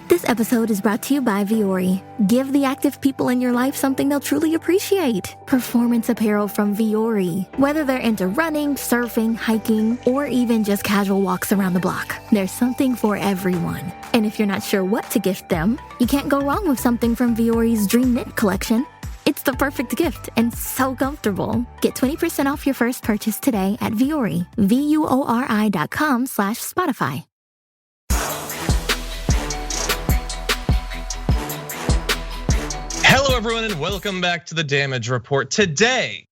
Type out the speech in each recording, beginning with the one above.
This episode is brought to you by Fiorentini. Give the active people in your life something they'll truly appreciate. Performance apparel from Fiorentini. Whether they're into running, surfing, hiking, or even just casual walks around the block, there's something for everyone. And if you're not sure what to gift them, you can't go wrong with something from Fiorentini's Dream Knit collection. It's the perfect gift and so comfortable. Get 20% off your first purchase today at Fiorentini, VUORI.com/Spotify. Hello, everyone, and welcome back to the Damage Report. Today,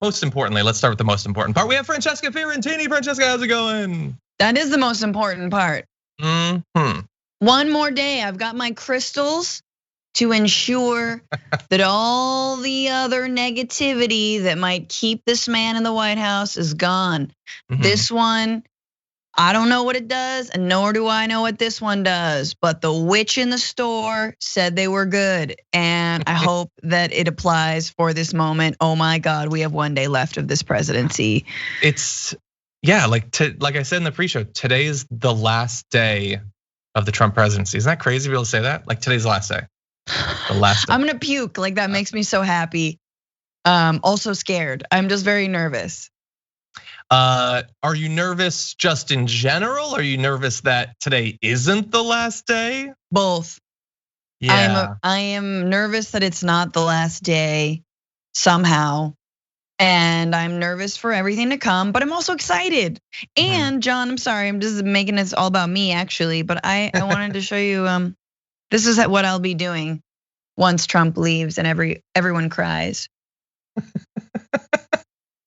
most importantly, let's start with the most important part. We have Francesca Fiorentini. Francesca, how's it going? That is the most important part. Mm-hmm. One more day. I've got my crystals to ensure that all the other negativity that might keep this man in the White House is gone. Mm-hmm. This one, I don't know what it does, and nor do I know what this one does, but the witch in the store said they were good, and I hope that it applies for this moment. Oh my God, we have one day left of this presidency. It's, yeah, like I said in the pre-show, today is the last day of the Trump presidency. Isn't that crazy to be able to say that? Like, today's the last day. The last day. I'm gonna puke, like that makes me so happy. Also scared, I'm just very nervous. Are you nervous just in general? Are you nervous that today isn't the last day? Both. Yeah. I am nervous that it's not the last day somehow. And I'm nervous for everything to come, but I'm also excited. And John, I'm sorry, I'm just making this all about me actually, but I wanted to show you, this is what I'll be doing once Trump leaves and everyone cries.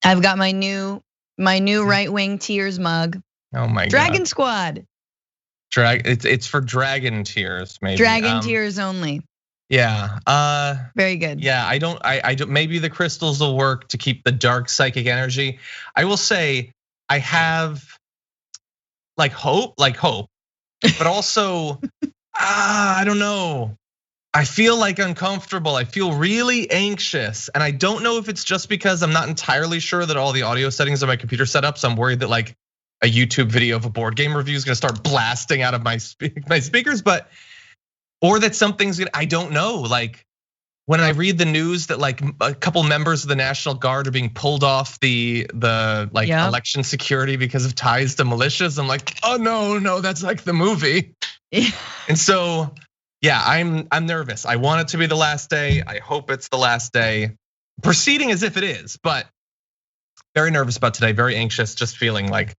I've got my new right-wing tears mug. Oh my God. Dragon Squad. It's for dragon tears, maybe. Dragon tears only. Yeah. Very good. Yeah, I don't. Maybe the crystals will work to keep the dark psychic energy. I will say I have like hope, but also I don't know. I feel like uncomfortable. I feel really anxious. And I don't know if it's just because I'm not entirely sure that all the audio settings on my computer set up. So I'm worried that like a YouTube video of a board game review is gonna start blasting out of my speakers, or that something's gonna, I don't know. Like when I read the news that like a couple members of the National Guard are being pulled off the election security because of ties to militias, I'm like, oh no, that's like the movie. Yeah. And so, yeah, I'm nervous. I want it to be the last day. I hope it's the last day. Proceeding as if it is, but very nervous about today, very anxious, just feeling like.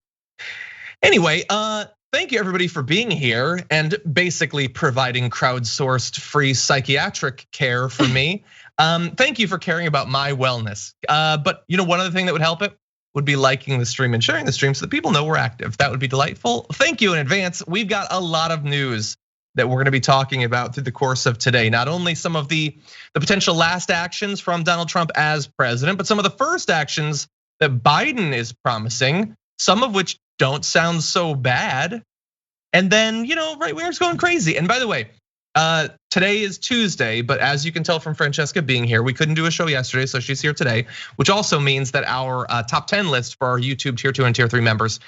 Anyway, thank you everybody for being here and basically providing crowdsourced free psychiatric care for me. Thank you for caring about my wellness. But you know, one other thing that would help it would be liking the stream and sharing the stream so that people know we're active. That would be delightful. Thank you in advance. We've got a lot of news that we're gonna be talking about through the course of today. Not only some of the potential last actions from Donald Trump as president, but some of the first actions that Biden is promising, some of which don't sound so bad. And then, right wingers going crazy. And by the way, today is Tuesday, but as you can tell from Francesca being here, we couldn't do a show yesterday, so she's here today, which also means that our top 10 list for our YouTube tier 2 and tier 3 members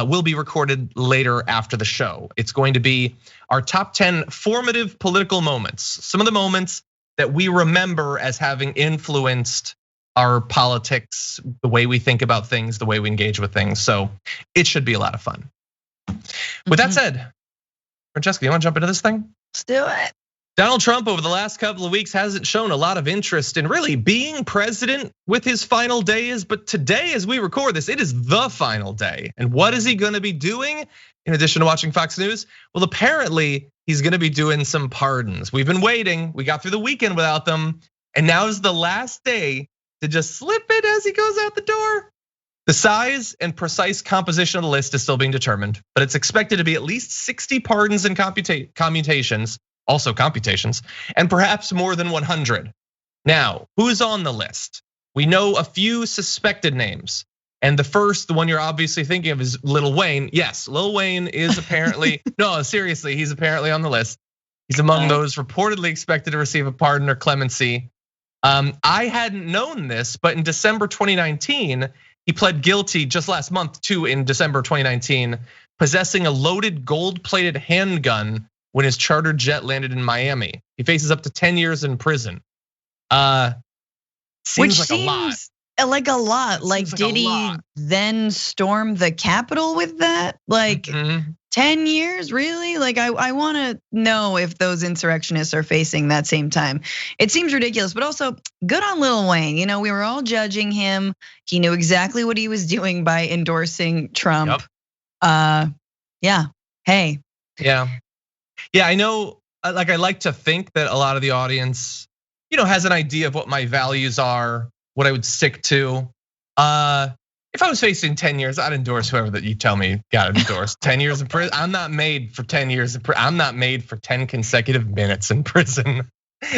will be recorded later after the show. It's going to be our top 10 formative political moments, some of the moments that we remember as having influenced our politics, the way we think about things, the way we engage with things. So it should be a lot of fun. With that said, Francesca, you want to jump into this thing? Let's do it. Donald Trump over the last couple of weeks hasn't shown a lot of interest in really being president with his final days, but today as we record this, it is the final day. And what is he gonna be doing in addition to watching Fox News? Well, apparently he's gonna be doing some pardons. We've been waiting, we got through the weekend without them, and now is the last day to just slip it as he goes out the door. The size and precise composition of the list is still being determined, but it's expected to be at least 60 pardons and computations, and perhaps more than 100. Now, who's on the list? We know a few suspected names. And the one you're obviously thinking of is Lil Wayne. Yes, Lil Wayne is apparently, no, seriously, he's apparently on the list. He's among those reportedly expected to receive a pardon or clemency. I hadn't known this, but in December 2019, he pled guilty just last month in December 2019, possessing a loaded gold-plated handgun when his chartered jet landed in Miami. He faces up to 10 years in prison. Which like seems a lot. Like a lot. Like, did he then storm the Capitol with that? Like 10 years, really? Like, I want to know if those insurrectionists are facing that same time. It seems ridiculous, but also good on Lil Wayne. You know, we were all judging him. He knew exactly what he was doing by endorsing Trump. Yeah, hey. Yeah, I know, like I like to think that a lot of the audience, has an idea of what my values are, what I would stick to. If I was facing 10 years, I'd endorse whoever that you tell me got endorsed. 10 years in prison. I'm not made for 10 years in prison. I'm not made for 10 consecutive minutes in prison.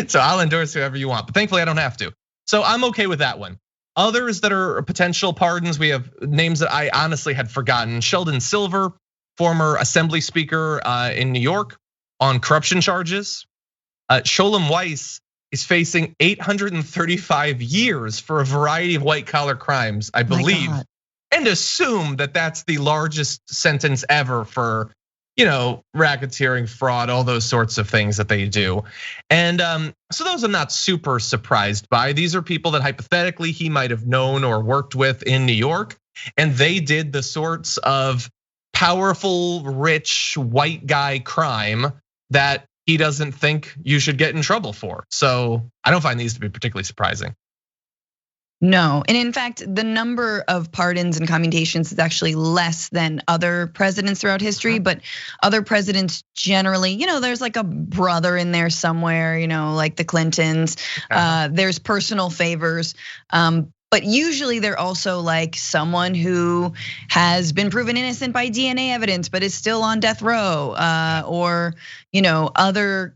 So I'll endorse whoever you want, but thankfully I don't have to. So I'm okay with that one. Others that are potential pardons, we have names that I honestly had forgotten. Sheldon Silver, former assembly speaker in New York on corruption charges. Sholem Weiss is facing 835 years for a variety of white collar crimes, I believe, and assume that that's the largest sentence ever for, racketeering, fraud, all those sorts of things that they do. And so those I'm not super surprised by. These are people that hypothetically he might have known or worked with in New York, and they did the sorts of powerful, rich, white guy crime that he doesn't think you should get in trouble for. So I don't find these to be particularly surprising. No, and in fact, the number of pardons and commutations is actually less than other presidents throughout history. But other presidents generally, there's like a brother in there somewhere, like the Clintons. There's personal favors. But usually they're also like someone who has been proven innocent by DNA evidence, but is still on death row, or other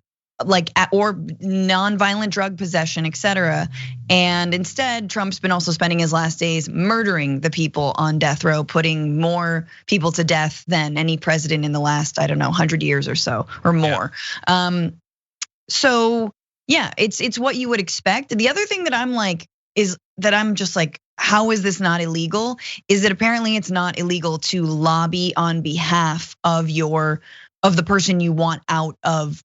or nonviolent drug possession, etc. And instead, Trump's been also spending his last days murdering the people on death row, putting more people to death than any president in the last, 100 years or so or more. So yeah, it's what you would expect. The other thing that I'm like is that I'm just like, how is this not illegal? Is that apparently it's not illegal to lobby on behalf of the person you want out of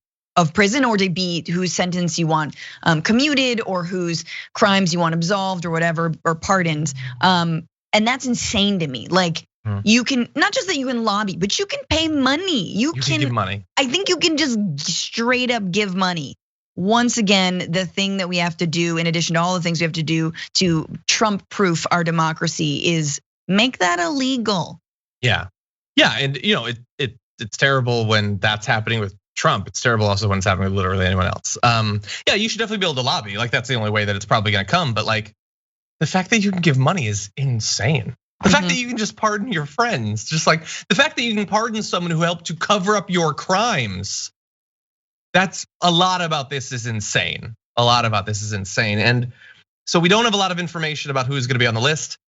prison, or to be whose sentence you want commuted, or whose crimes you want absolved or whatever, or pardoned. And that's insane to me. Like, you can, not just that you can lobby, but you can pay money. You can give money. I think you can just straight up give money. Once again, the thing that we have to do, in addition to all the things we have to do to Trump-proof our democracy, is make that illegal. Yeah, and it's terrible when that's happening with Trump. It's terrible also when it's happening with literally anyone else. Yeah, you should definitely be able to lobby. Like, that's the only way that it's probably gonna come. But like, the fact that you can give money is insane. The fact that you can just pardon your friends, just like the fact that you can pardon someone who helped to cover up your crimes. That's a lot about this is insane. A lot about this is insane. And so we don't have a lot of information about who's gonna be on the list.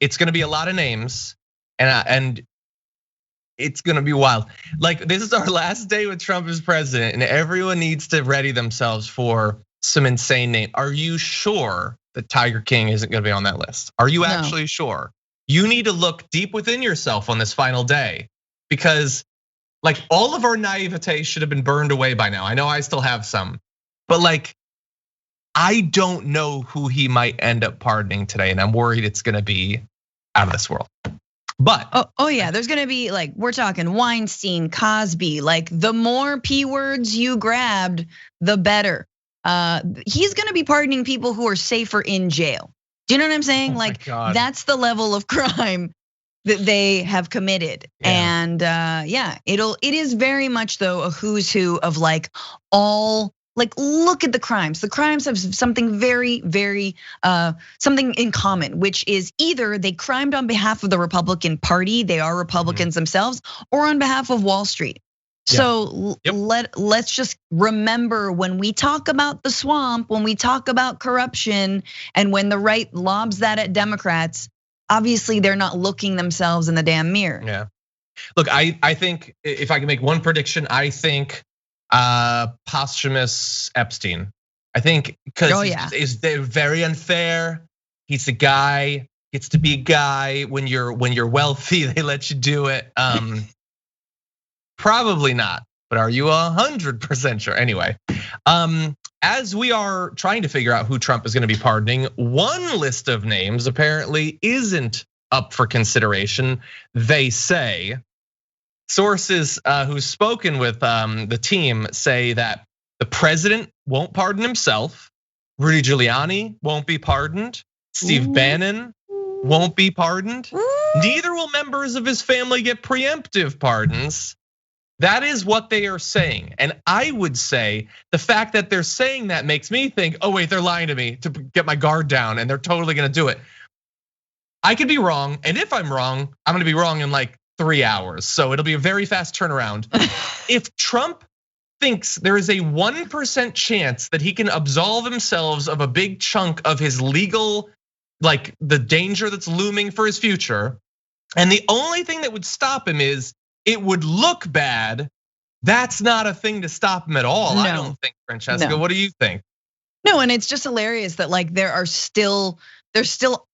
It's gonna be a lot of names, and it's gonna be wild. Like, this is our last day with Trump as president, and everyone needs to ready themselves for some insane name. Are you sure that Tiger King isn't gonna be on that list? Are you actually sure? You need to look deep within yourself on this final day, because like, all of our naivete should have been burned away by now. I know I still have some, but like, I don't know who he might end up pardoning today, and I'm worried it's gonna be out of this world. But oh yeah, there's gonna be like, we're talking Weinstein, Cosby. Like, the more P words you grabbed, the better. He's gonna be pardoning people who are safer in jail. Do you know what I'm saying? Like, that's the level of crime that they have committed. And it is very much though a who's who of like all, like, look at the crimes. The crimes have something very, very, something in common, which is either they crimed on behalf of the Republican Party, they are Republicans themselves, or on behalf of Wall Street. So let's just remember, when we talk about the swamp, when we talk about corruption, and when the right lobs that at Democrats, obviously they're not looking themselves in the damn mirror. Yeah. Look, I think if I can make one prediction, I think posthumous Epstein. I think because they're very unfair. He's a guy, gets to be a guy. When you're wealthy, they let you do it. Probably not. but are you 100% sure? Anyway, as we are trying to figure out who Trump is going to be pardoning, one list of names apparently isn't up for consideration. They say sources who've spoken with the team say that the president won't pardon himself, Rudy Giuliani won't be pardoned, Steve Bannon won't be pardoned. Neither will members of his family get preemptive pardons. That is what they are saying. And I would say the fact that they're saying that makes me think, oh wait, they're lying to me to get my guard down and they're totally gonna do it. I could be wrong, and if I'm wrong, I'm gonna be wrong in like 3 hours. So it'll be a very fast turnaround. If Trump thinks there is a 1% chance that he can absolve himself of a big chunk of his legal, like the danger that's looming for his future, and the only thing that would stop him is it would look bad, that's not a thing to stop him at all. No. I don't think, Francesca. No. What do you think? No, and it's just hilarious that like there's still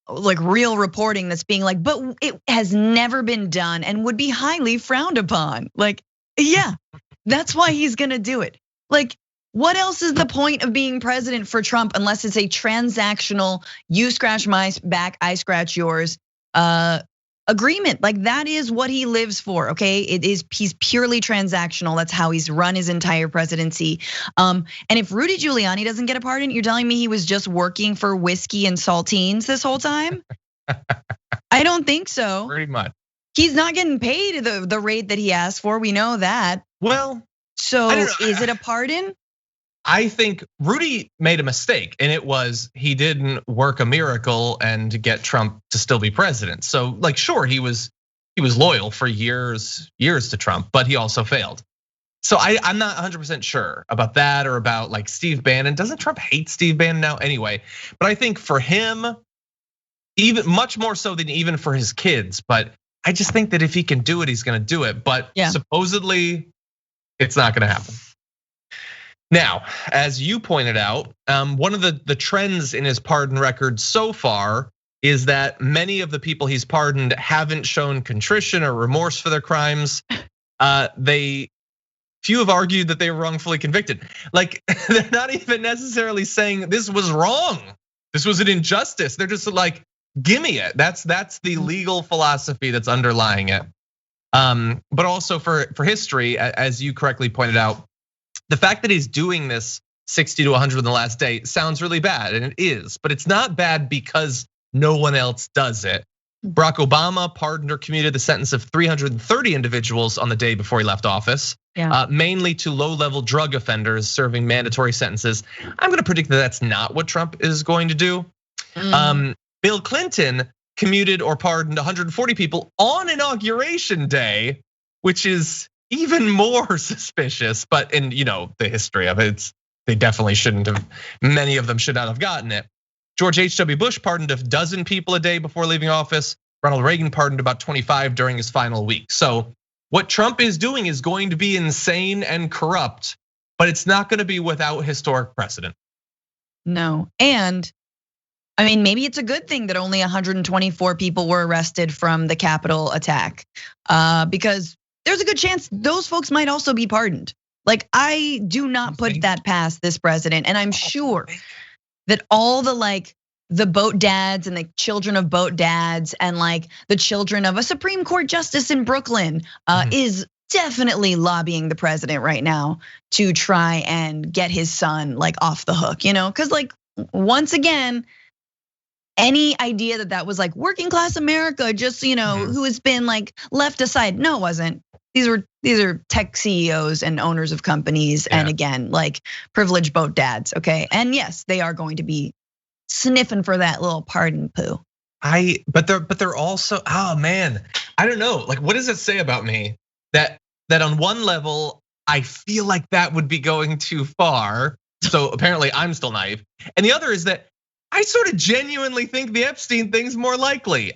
like real reporting that's being like, but it has never been done and would be highly frowned upon. Like, yeah, that's why he's gonna do it. Like, what else is the point of being president for Trump unless it's a transactional, you scratch my back, I scratch yours agreement? Like that is what he lives for, okay? He's purely transactional. That's how he's run his entire presidency. And if Rudy Giuliani doesn't get a pardon, you're telling me he was just working for whiskey and saltines this whole time? I don't think so. Pretty much. He's not getting paid the rate that he asked for. We know that. Well, so is it a pardon? I think Rudy made a mistake, and it was he didn't work a miracle and get Trump to still be president. So, like, sure, he was loyal for years to Trump, but he also failed. So I'm not 100% sure about that or about like Steve Bannon. Doesn't Trump hate Steve Bannon now anyway? But I think for him, even much more so than even for his kids. But I just think that if he can do it, he's going to do it. But supposedly, it's not going to happen. Now, as you pointed out, one of the trends in his pardon record so far is that many of the people he's pardoned haven't shown contrition or remorse for their crimes. Few have argued that they were wrongfully convicted. Like they're not even necessarily saying this was wrong, this was an injustice. They're just like, give me it. That's the legal philosophy that's underlying it. But also for history, as you correctly pointed out, the fact that he's doing this 60 to 100 in the last day sounds really bad, and it is, but it's not bad because no one else does it. Barack Obama pardoned or commuted the sentence of 330 individuals on the day before he left office, mainly to low-level drug offenders serving mandatory sentences. I'm gonna predict that that's not what Trump is going to do. Bill Clinton commuted or pardoned 140 people on Inauguration Day, which is even more suspicious, but in the history of it, they definitely shouldn't have. Many of them should not have gotten it. George H.W. Bush pardoned a dozen people a day before leaving office. Ronald Reagan pardoned about 25 during his final week. So what Trump is doing is going to be insane and corrupt, but it's not going to be without historic precedent. No, and I mean, maybe it's a good thing that only 124 people were arrested from the Capitol attack, because there's a good chance those folks might also be pardoned. Like, I do not put that past this president, and I'm sure that all the boat dads and the children of boat dads and like the children of a Supreme Court justice in Brooklyn is definitely lobbying the president right now to try and get his son like off the hook, because like once again, any idea that was like working class America, just who has been like left aside. No, it wasn't. These are tech CEOs and owners of companies, and again, like privileged boat dads. Okay, and yes, they are going to be sniffing for that little pardon poo. But they're also, oh man, I don't know. Like, what does it say about me that on one level I feel like that would be going too far? So apparently I'm still naive, and the other is that I sort of genuinely think the Epstein thing's more likely.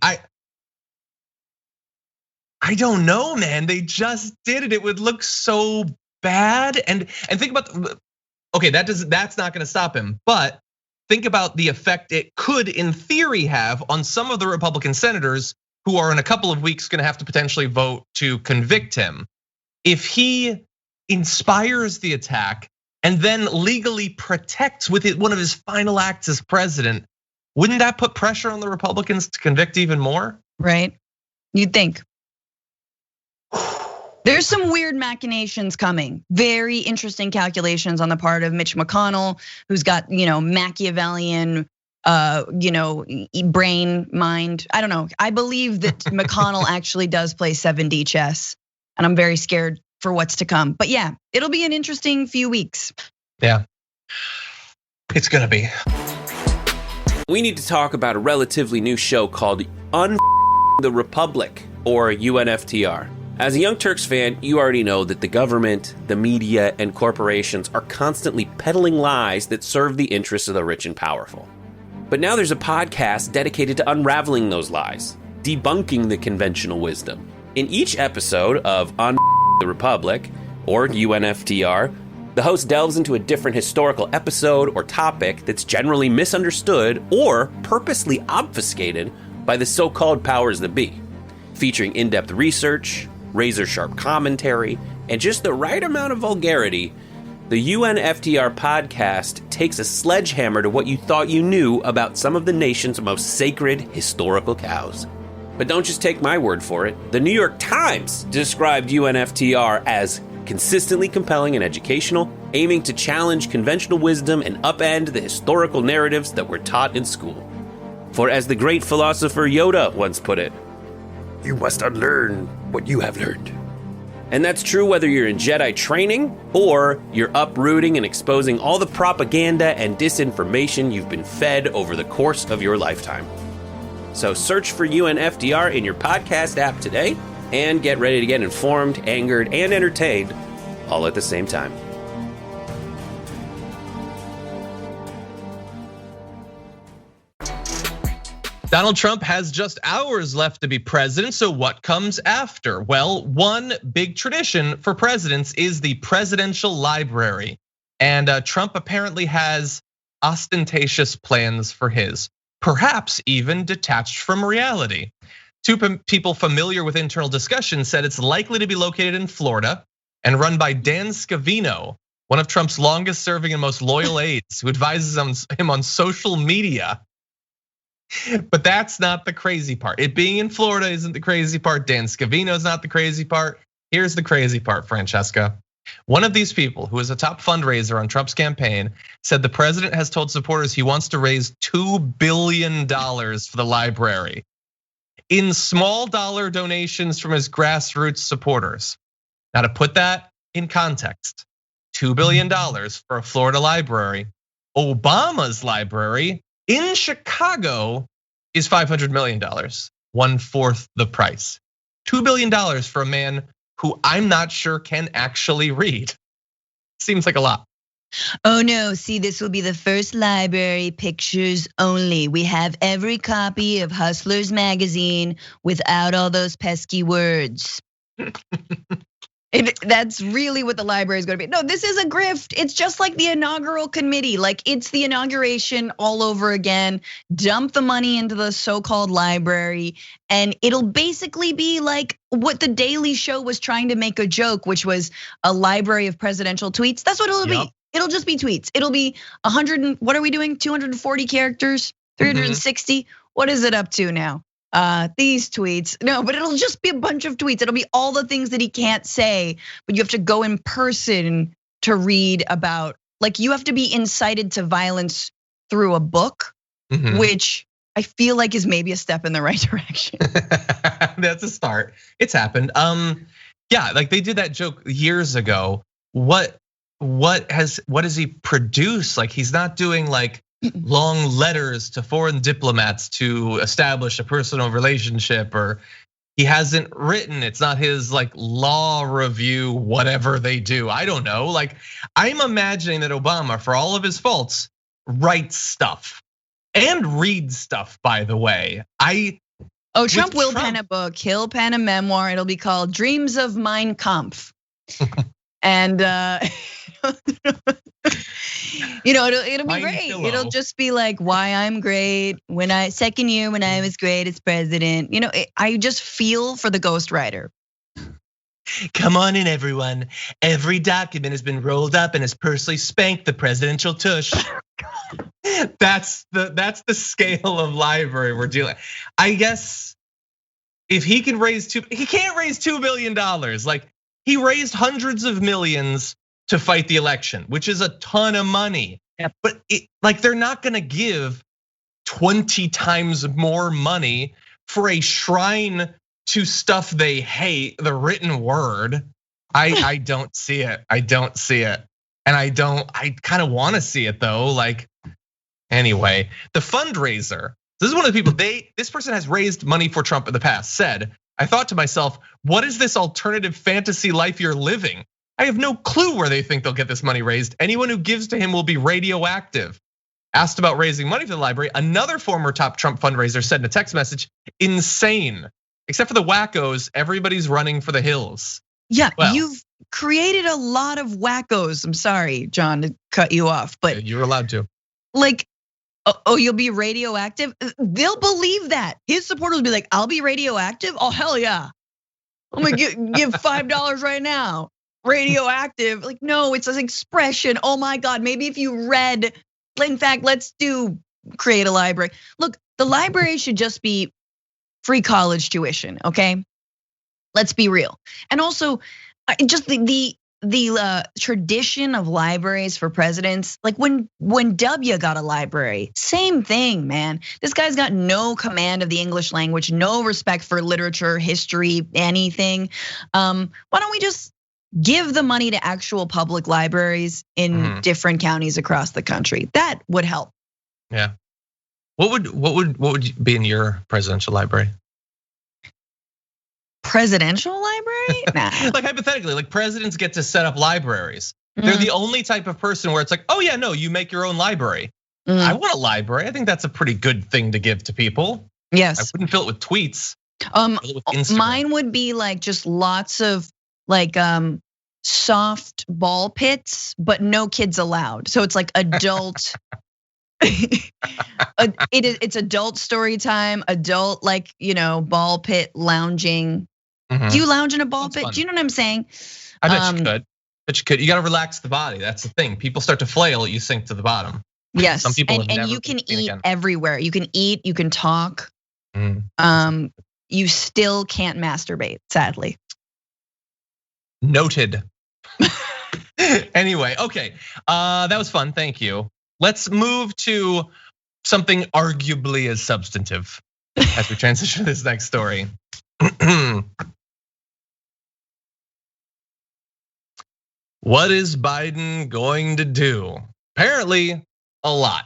I don't know, man. They just did it. It would look so bad. And think about, okay, that's not gonna stop him. But think about the effect it could, in theory, have on some of the Republican senators who are in a couple of weeks gonna have to potentially vote to convict him. If he inspires the attack, and then legally protects with one of his final acts as president, wouldn't that put pressure on the Republicans to convict even more? Right, you'd think. There's some weird machinations coming. Very interesting calculations on the part of Mitch McConnell, who's got, Machiavellian, brain, mind. I don't know. I believe that McConnell actually does play 7D chess, and I'm very scared for what's to come. But yeah, it'll be an interesting few weeks. Yeah, it's gonna be. We need to talk about a relatively new show called the Republic, or UNFTR. As a Young Turks fan, you already know that the government, the media, and corporations are constantly peddling lies that serve the interests of the rich and powerful. But now there's a podcast dedicated to unraveling those lies, debunking the conventional wisdom. In each episode of the Republic, or UNFTR, the host delves into a different historical episode or topic that's generally misunderstood or purposely obfuscated by the so-called powers that be, featuring in-depth research, razor-sharp commentary, and just the right amount of vulgarity. The UNFTR podcast takes a sledgehammer to what you thought you knew about some of the nation's most sacred historical cows. But don't just take my word for it. The New York Times described UNFTR as consistently compelling and educational, aiming to challenge conventional wisdom and upend the historical narratives that were taught in school. For as the great philosopher Yoda once put it, "You must unlearn what you have learned." And that's true whether you're in Jedi training or you're uprooting and exposing all the propaganda and disinformation you've been fed over the course of your lifetime. So search for UNFTR in your podcast app today and get ready to get informed, angered, and entertained all at the same time. Donald Trump has just hours left to be president, so what comes after? Well, one big tradition for presidents is the presidential library. And Trump apparently has ostentatious plans for his, perhaps even detached from reality. Two people familiar with internal discussion said it's likely to be located in Florida and run by Dan Scavino, one of Trump's longest serving and most loyal aides, who advises him on social media. But that's not the crazy part. It being in Florida isn't the crazy part. Dan Scavino is not the crazy part. Here's the crazy part, Francesca. One of these people, who is a top fundraiser on Trump's campaign, said the president has told supporters he wants to raise $2 billion for the library in small dollar donations from his grassroots supporters. Now, to put that in context, $2 billion for a Florida library. Obama's library in Chicago is $500 million, 1/4 the price. $2 billion for a man who I'm not sure can actually read. Seems like a lot. Oh no, see, this will be the first library, pictures only. We have every copy of Hustlers magazine without all those pesky words. That's really what the library is going to be. No, this is a grift. It's just like the inaugural committee. Like, it's the inauguration all over again. Dump the money into the so-called library, and it'll basically be like what the Daily Show was trying to make a joke, which was a library of presidential tweets. That's what it'll be. It'll just be tweets. It'll be 100 and what are we doing? 240 characters, 360. What is it up to now? These tweets. No, but it'll just be a bunch of tweets. It'll be all the things that he can't say, but you have to go in person to read about. Like, you have to be incited to violence through a book, which I feel like is maybe a step in the right direction. That's a start. It's happened. Yeah, like they did that joke years ago. What does he produce? Like, he's not doing like long letters to foreign diplomats to establish a personal relationship, or he hasn't written, it's not his like law review, whatever they do. I don't know. Like, I'm imagining that Obama, for all of his faults, writes stuff and reads stuff, by the way. Trump will pen a book, he'll pen a memoir, it'll be called Dreams of Mein Kampf. And it'll be great. It'll just be like why I'm great. Second year when I was great as president. I just feel for the ghostwriter. Come on in, everyone. Every document has been rolled up and has personally spanked the presidential tush. That's the scale of lie-brary we're dealing. I guess if he can raise he can't raise $2 billion. Like, he raised hundreds of millions to fight the election, which is a ton of money. Yep. But like, they're not gonna give 20 times more money for a shrine to stuff they hate, the written word. I don't see it. I don't see it. And I kind of want to see it though. Like, anyway, the fundraiser. This is one of the people, this person has raised money for Trump in the past, said, I thought to myself, what is this alternative fantasy life you're living? I have no clue where they think they'll get this money raised. Anyone who gives to him will be radioactive. Asked about raising money for the library, another former top Trump fundraiser said in a text message, insane. Except for the wackos, everybody's running for the hills. Yeah, well, you've created a lot of wackos. I'm sorry, John, to cut you off, but you're allowed to. Like, oh, you'll be radioactive? They'll believe that. His supporters will be like, I'll be radioactive? Oh, hell yeah. I'm gonna give $5 right now. Radioactive, like, no, it's an expression. Oh my God, maybe if you read, in fact, let's create a library. Look, the library should just be free college tuition, okay? Let's be real. And also, just the tradition of libraries for presidents, like when W got a library, same thing, man. This guy's got no command of the English language, no respect for literature, history, anything. Why don't we just give the money to actual public libraries in different counties across the country? That would help. Yeah. What would be in your presidential library? Presidential library? Nah. Like, hypothetically, like, presidents get to set up libraries. They're the only type of person where it's like, oh yeah, no, you make your own library. I want a library. I think that's a pretty good thing to give to people. Yes. I wouldn't fill it with tweets. Mine would be like just lots of like soft ball pits, but no kids allowed. So it's like adult. It's adult story time, adult, like, ball pit lounging. Do you lounge in a ball pit? Fun. Do you know what I'm saying? I bet you could. But you could. You got to relax the body. That's the thing. People start to flail, you sink to the bottom. Yes. Some people and you can eat everywhere. You can eat. You can talk. You still can't masturbate, sadly. Noted. Anyway, okay, that was fun. Thank you. Let's move to something arguably as substantive as we transition to this next story. What is Biden going to do? Apparently, a lot.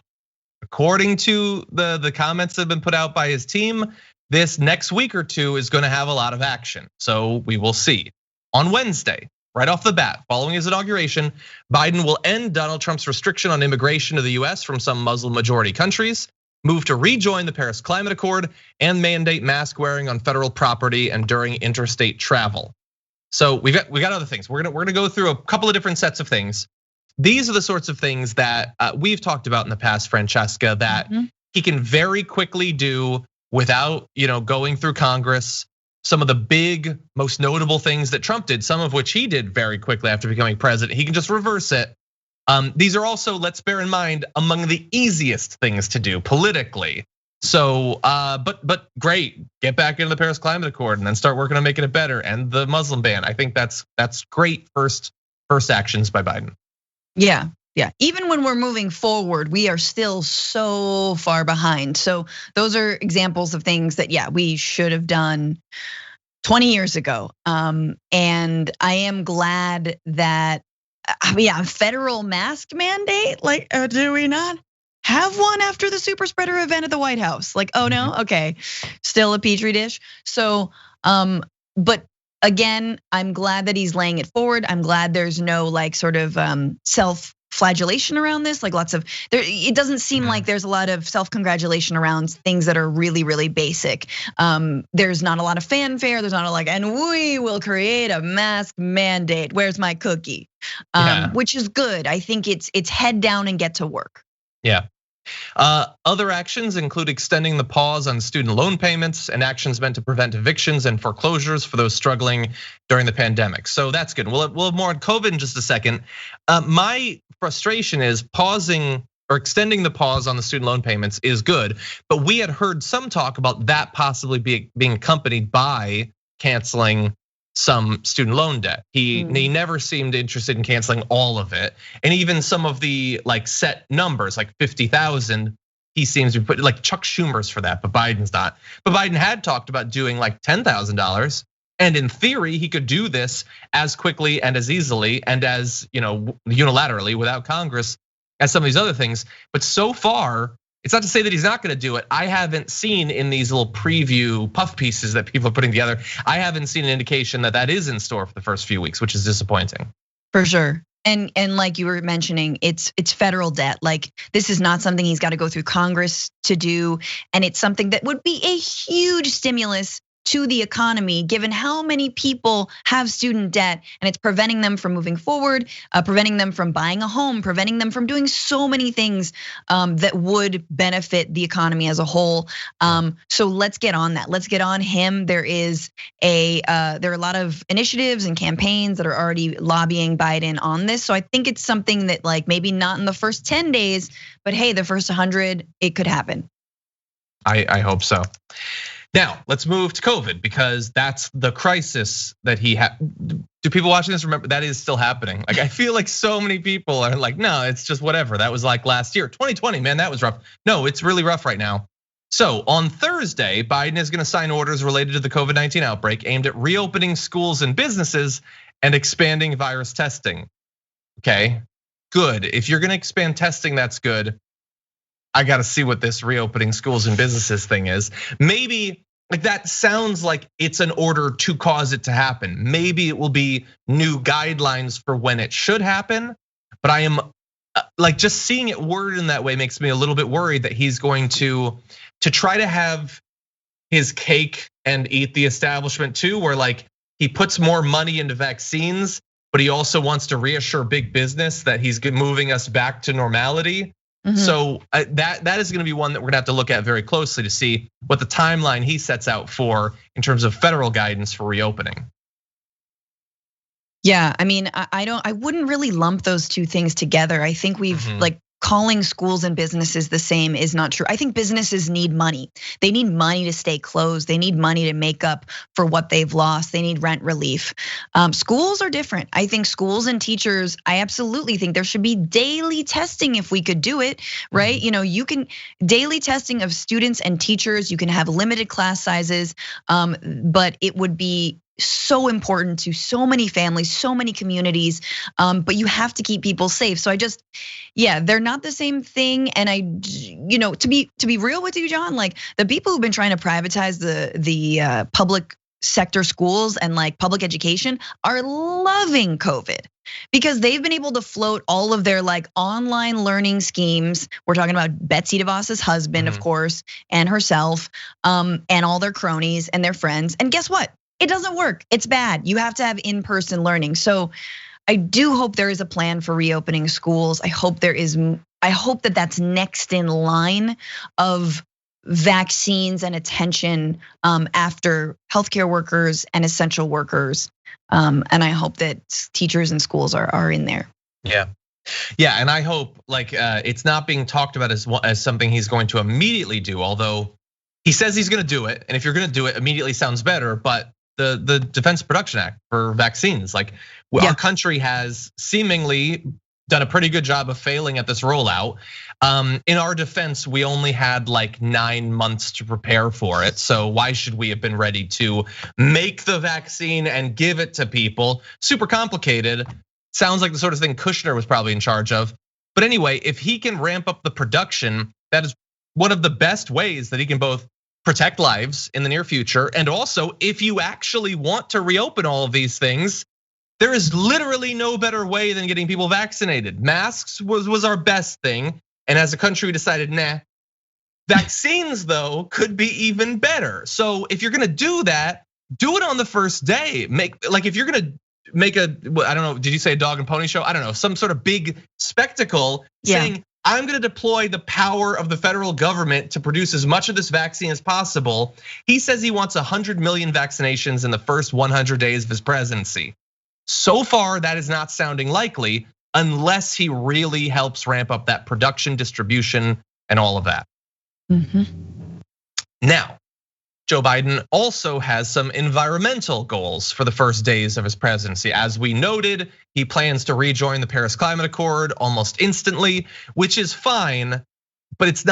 According to the comments that have been put out by his team, this next week or two is going to have a lot of action. So we will see. On Wednesday, right off the bat, following his inauguration, Biden will end Donald Trump's restriction on immigration to the US from some Muslim majority countries, move to rejoin the Paris Climate Accord, and mandate mask wearing on federal property and during interstate travel. So we got other things. We're gonna go through a couple of different sets of things. These are the sorts of things that we've talked about in the past, Francesca, that he can very quickly do without going through Congress. Some of the big, most notable things that Trump did, some of which he did very quickly after becoming president, he can just reverse it. These are also, let's bear in mind, among the easiest things to do politically. So, but great, get back into the Paris Climate Accord and then start working on making it better. And the Muslim ban, I think that's great first actions by Biden. Yeah. Even when we're moving forward, we are still so far behind. So those are examples of things that, we should have done 20 years ago. And I am glad that, federal mask mandate. Like, do we not have one after the super spreader event at the White House? Like, oh no, okay, still a petri dish. So, but again, I'm glad that he's laying it forward. I'm glad there's no like sort of self-flagellation around this. Like it doesn't seem like there's a lot of self-congratulation around things that are really, really basic. There's not a lot of fanfare. There's not a and we will create a mask mandate. Where's my cookie? Which is good. I think it's head down and get to work. Yeah. Other actions include extending the pause on student loan payments and actions meant to prevent evictions and foreclosures for those struggling during the pandemic. So that's good. We'll have more on COVID in just a second. My frustration is pausing or extending the pause on the student loan payments is good, but we had heard some talk about that possibly being accompanied by canceling some student loan debt. He never seemed interested in canceling all of it. And even some of the like set numbers, like 50,000, he seems to be putting like Chuck Schumer's for that, but Biden's not. But Biden had talked about doing like $10,000. And in theory, he could do this as quickly and as easily and as unilaterally without Congress as some of these other things. But so far, it's not to say that he's not gonna do it. I haven't seen in these little preview puff pieces that people are putting together, I haven't seen an indication that that is in store for the first few weeks, which is disappointing. For sure. And like you were mentioning, it's federal debt. Like this is not something he's got to go through Congress to do. And it's something that would be a huge stimulus to the economy, given how many people have student debt, and it's preventing them from moving forward, preventing them from buying a home, preventing them from doing so many things that would benefit the economy as a whole. So let's get on that. Let's get on him. There are a lot of initiatives and campaigns that are already lobbying Biden on this. So I think it's something that like maybe not in the first 10 days, but hey, the first 100, it could happen. I hope so. Now, let's move to COVID because that's the crisis that he had. Do people watching this remember that is still happening? Like, I feel like so many people are like, no, it's just whatever. That was like last year, 2020, man, that was rough. No, it's really rough right now. So on Thursday, Biden is gonna sign orders related to the COVID-19 outbreak aimed at reopening schools and businesses and expanding virus testing. Okay, good. If you're gonna expand testing, that's good. I gotta see what this reopening schools and businesses thing is. Maybe like that sounds like it's an order to cause it to happen. Maybe it will be new guidelines for when it should happen. But I am like just seeing it worded in that way makes me a little bit worried that he's going to try to have his cake and eat the establishment too, where like he puts more money into vaccines, but he also wants to reassure big business that he's moving us back to normality. So that is gonna be one that we're gonna have to look at very closely to see what the timeline he sets out for in terms of federal guidance for reopening. Yeah, I mean, I wouldn't really lump those two things together. I think we've like calling schools and businesses the same is not true. I think businesses need money. They need money to stay closed. They need money to make up for what they've lost. They need rent relief. Schools are different. I think schools and teachers, I absolutely think there should be daily testing if we could do it, right? You can daily testing of students and teachers. You can have limited class sizes, but it would be so important to so many families, so many communities, but you have to keep people safe. So they're not the same thing. And to be real with you, John, like the people who've been trying to privatize the public sector schools and like public education are loving COVID because they've been able to float all of their like online learning schemes. We're talking about Betsy DeVos's husband, of course, and herself, and all their cronies and their friends. And guess what? It doesn't work. It's bad. You have to have in-person learning. So I do hope there is a plan for reopening schools. I hope that that's next in line of vaccines and attention after healthcare workers and essential workers. And I hope that teachers and schools are in there. Yeah, and I hope like it's not being talked about as something he's going to immediately do, although he says he's gonna do it. And if you're gonna do it, immediately sounds better, but the Defense Production Act for vaccines. Like our country has seemingly done a pretty good job of failing at this rollout. In our defense, we only had like 9 months to prepare for it. So why should we have been ready to make the vaccine and give it to people? Super complicated. Sounds like the sort of thing Kushner was probably in charge of. But anyway, if he can ramp up the production, that is one of the best ways that he can both protect lives in the near future. And also, if you actually want to reopen all of these things, there is literally no better way than getting people vaccinated. Masks was our best thing. And as a country, we decided, nah. Vaccines, though, could be even better. So if you're gonna do that, do it on the first day. If you're gonna make I don't know, did you say a dog and pony show? I don't know, some sort of big spectacle saying I'm gonna deploy the power of the federal government to produce as much of this vaccine as possible. He says he wants 100 million vaccinations in the first 100 days of his presidency. So far, that is not sounding likely unless he really helps ramp up that production, distribution, and all of that. Now, Joe Biden also has some environmental goals for the first days of his presidency. As we noted, he plans to rejoin the Paris Climate Accord almost instantly, which is fine, but it's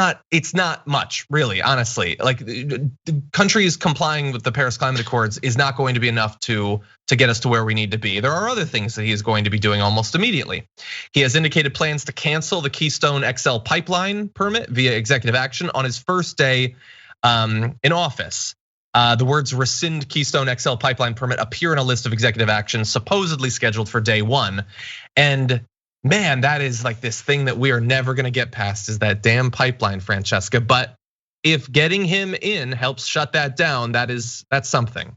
not much, really, honestly. Like, the countries complying with the Paris Climate Accords is not going to be enough to get us to where we need to be. There are other things that he is going to be doing almost immediately. He has indicated plans to cancel the Keystone XL pipeline permit via executive action on his first day in office. The words rescind Keystone XL pipeline permit appear in a list of executive actions supposedly scheduled for day one. And man, that is like this thing that we are never gonna get past, is that damn pipeline, Francesca. But if getting him in helps shut that down, that's something.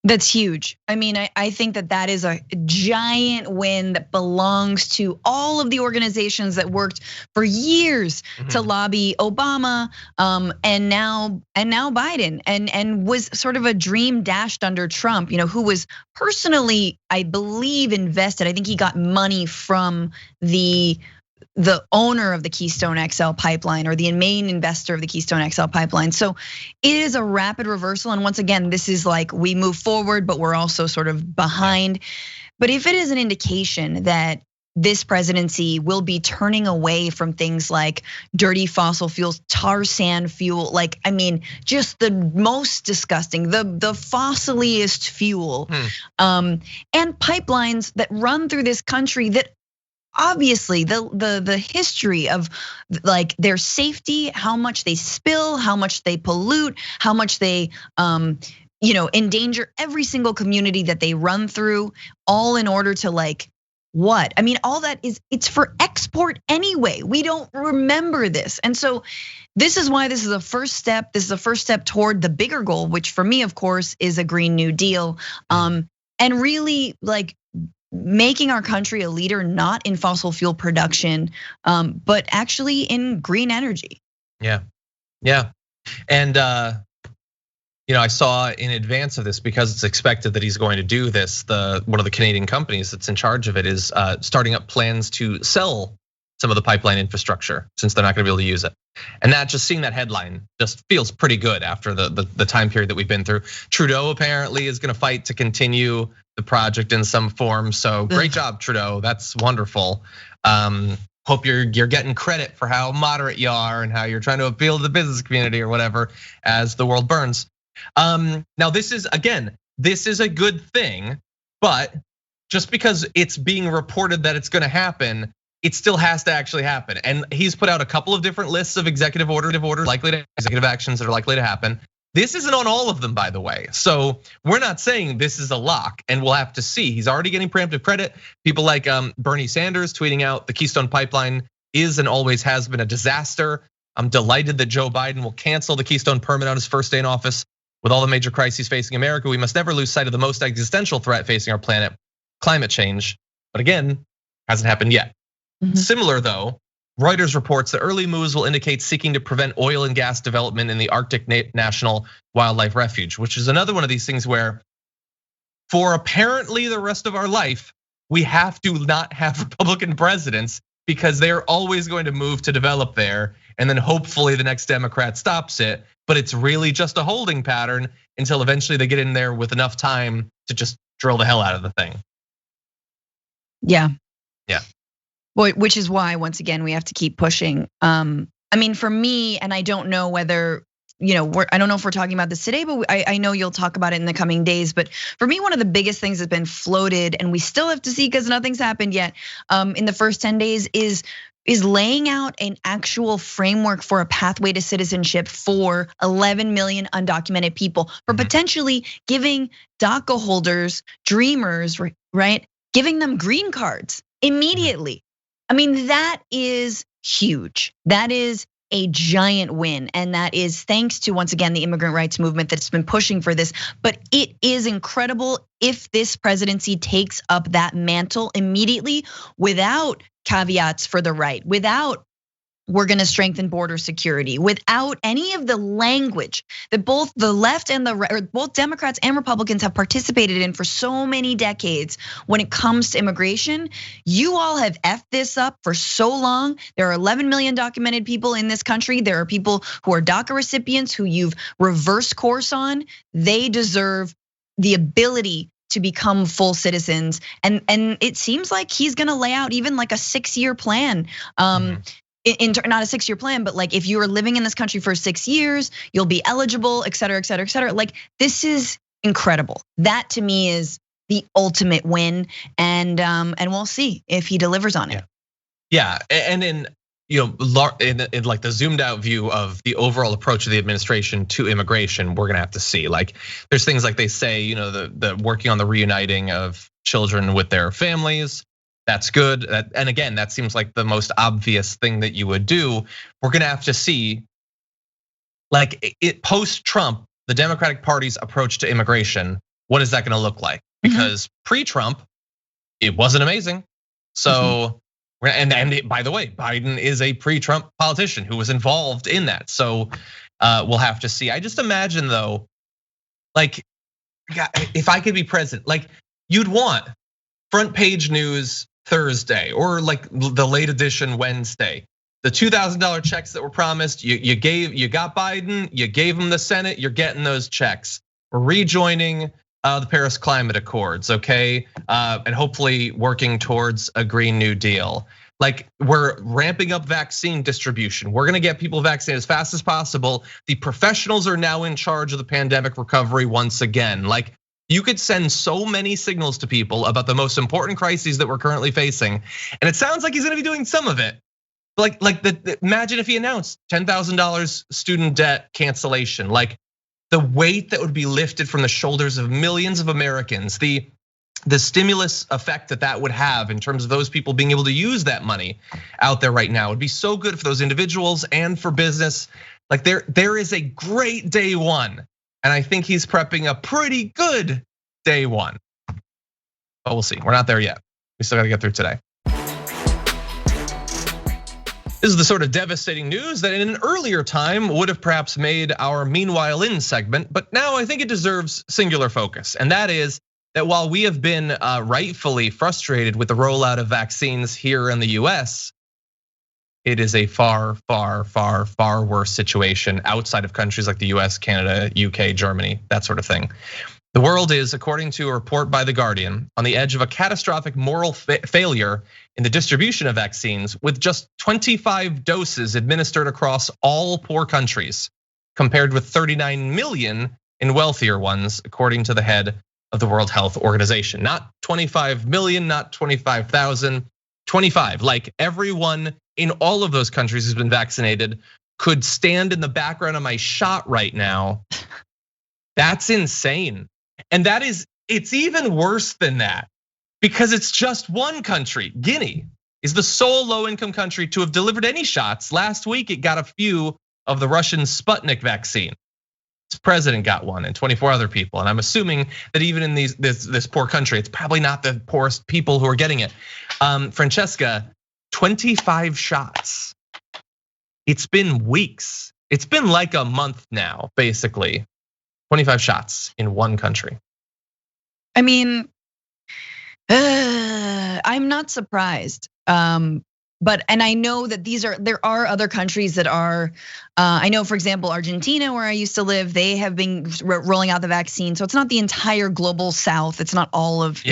That's huge. I mean, I think that is a giant win that belongs to all of the organizations that worked for years to lobby Obama, and now Biden, and was sort of a dream dashed under Trump, who was personally, I believe, invested. I think he got money from the owner of the Keystone XL pipeline, or the main investor of the Keystone XL pipeline. So it is a rapid reversal. And once again, this is like, we move forward, but we're also sort of behind. But if it is an indication that this presidency will be turning away from things like dirty fossil fuels, tar sand fuel, like, I mean, just the most disgusting, the fossiliest fuel, and pipelines that run through this country that obviously the history of like their safety, how much they spill, how much they pollute, how much they endanger every single community that they run through, all in order to like what? I mean, all that it's for export anyway. We don't remember this. And so this is why this is a first step. This is a first step toward the bigger goal, which for me, of course, is a Green New Deal. And really like making our country a leader, not in fossil fuel production, but actually in green energy. Yeah. And I saw in advance of this, because it's expected that he's going to do this, one of the Canadian companies that's in charge of it is starting up plans to sell some of the pipeline infrastructure, since they're not gonna be able to use it. And that, just seeing that headline just feels pretty good after the time period that we've been through. Trudeau apparently is gonna fight to continue the project in some form. So great job, Trudeau, that's wonderful. Hope you're getting credit for how moderate you are and how you're trying to appeal to the business community or whatever as the world burns. Now this is a good thing, but just because it's being reported that it's gonna happen, it still has to actually happen. And he's put out a couple of different lists of executive actions that are likely to happen. This isn't on all of them, by the way. So we're not saying this is a lock, and we'll have to see. He's already getting preemptive credit. People like Bernie Sanders tweeting out the Keystone Pipeline is and always has been a disaster. I'm delighted that Joe Biden will cancel the Keystone permit on his first day in office. With all the major crises facing America, we must never lose sight of the most existential threat facing our planet, climate change. But again, hasn't happened yet. Similar though, Reuters reports that early moves will indicate seeking to prevent oil and gas development in the Arctic National Wildlife Refuge, which is another one of these things where, for apparently the rest of our life, we have to not have Republican presidents, because they're always going to move to develop there. And then hopefully the next Democrat stops it. But it's really just a holding pattern until eventually they get in there with enough time to just drill the hell out of the thing. Yeah. Well, which is why, once again, we have to keep pushing. I mean, for me, and I don't know whether, I don't know if we're talking about this today, but I know you'll talk about it in the coming days. But for me, one of the biggest things that's been floated, and we still have to see because nothing's happened yet, in the first 10 days is laying out an actual framework for a pathway to citizenship for 11 million undocumented people, for potentially giving DACA holders, dreamers, right? Giving them green cards immediately. I mean, that is huge. That is a giant win. And that is thanks to, once again, the immigrant rights movement that's been pushing for this. But it is incredible if this presidency takes up that mantle immediately without caveats for the right, without we're going to strengthen border security, without any of the language that both the left and both Democrats and Republicans have participated in for so many decades when it comes to immigration. You all have effed this up for so long. There are 11 million documented people in this country. There are people who are DACA recipients who you've reversed course on. They deserve the ability to become full citizens. And it seems like he's gonna lay out even like a 6-year plan. Not a 6-year plan, but like if you are living in this country for 6 years, you'll be eligible, et cetera, et cetera, et cetera. Like this is incredible. That to me is the ultimate win, and we'll see if he delivers on it. Yeah, and in in like the zoomed out view of the overall approach of the administration to immigration, we're gonna have to see. Like there's things like they say, the working on the reuniting of children with their families. That's good. And again, that seems like the most obvious thing that you would do. We're gonna have to see, like post-Trump, the Democratic Party's approach to immigration. What is that gonna look like? Because pre-Trump, it wasn't amazing. So, and by the way, Biden is a pre-Trump politician who was involved in that. So we'll have to see. I just imagine though, like, if I could be president, like you'd want front page news Thursday or like the late edition Wednesday. The $2,000 checks that were promised, you got Biden, you gave him the Senate, you're getting those checks. We're rejoining the Paris Climate Accords, okay? And hopefully working towards a Green New Deal. Like we're ramping up vaccine distribution. We're gonna get people vaccinated as fast as possible. The professionals are now in charge of the pandemic recovery once again. Like you could send so many signals to people about the most important crises that we're currently facing. And it sounds like he's gonna be doing some of it. Imagine if he announced $10,000 student debt cancellation. Like the weight that would be lifted from the shoulders of millions of Americans, the stimulus effect that would have in terms of those people being able to use that money out there right now would be so good for those individuals and for business. Like there is a great day one. And I think he's prepping a pretty good day one. But we'll see, we're not there yet. We still gotta get through today. This is the sort of devastating news that in an earlier time would have perhaps made our Meanwhile In segment, but now I think it deserves singular focus. And that is that while we have been rightfully frustrated with the rollout of vaccines here in the US, it is a far, far, far, far worse situation outside of countries like the US, Canada, UK, Germany, that sort of thing. The world is, according to a report by The Guardian, on the edge of a catastrophic moral failure in the distribution of vaccines, with just 25 doses administered across all poor countries, compared with 39 million in wealthier ones, according to the head of the World Health Organization. Not 25 million, not 25,000, 25. Like everyone in all of those countries who's been vaccinated could stand in the background of my shot right now. That's insane. And it's even worse than that because it's just one country. Guinea is the sole low-income country to have delivered any shots. Last week, it got a few of the Russian Sputnik vaccine. Its president got one and 24 other people. And I'm assuming that even in this poor country, it's probably not the poorest people who are getting it. Francesca, 25 shots. It's been weeks. It's been like a month now, basically. 25 shots in one country. I mean, I'm not surprised. But I know that there are other countries that are. I know, for example, Argentina, where I used to live, they have been rolling out the vaccine. So it's not the entire global South. It's not all of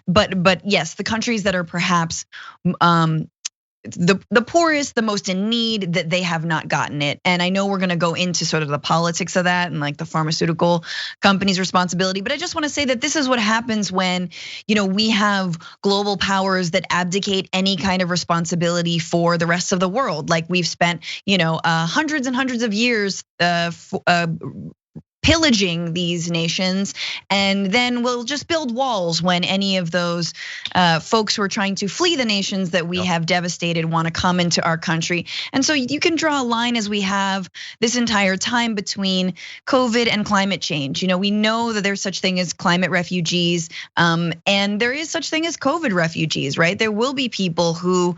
But yes, the countries that are perhaps the poorest, the most in need, that they have not gotten it. And I know we're gonna go into sort of the politics of that and like the pharmaceutical companies' responsibility. But I just wanna say that this is what happens when we have global powers that abdicate any kind of responsibility for the rest of the world. Like we've spent hundreds and hundreds of years pillaging these nations, and then we'll just build walls when any of those folks who are trying to flee the nations that we have devastated want to come into our country. And so you can draw a line, as we have this entire time, between COVID and climate change. We know that there's such thing as climate refugees, and there is such thing as COVID refugees, right? There will be people who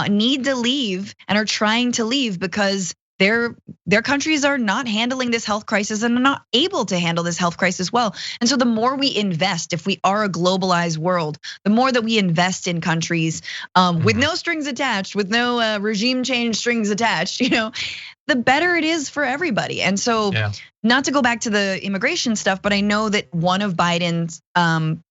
need to leave and are trying to leave because their countries are not handling this health crisis and are not able to handle this health crisis well. And so the more we invest, if we are a globalized world, the more that we invest in countries with no strings attached, with no regime change strings attached, the better it is for everybody. And so not to go back to the immigration stuff, but I know that one of Biden's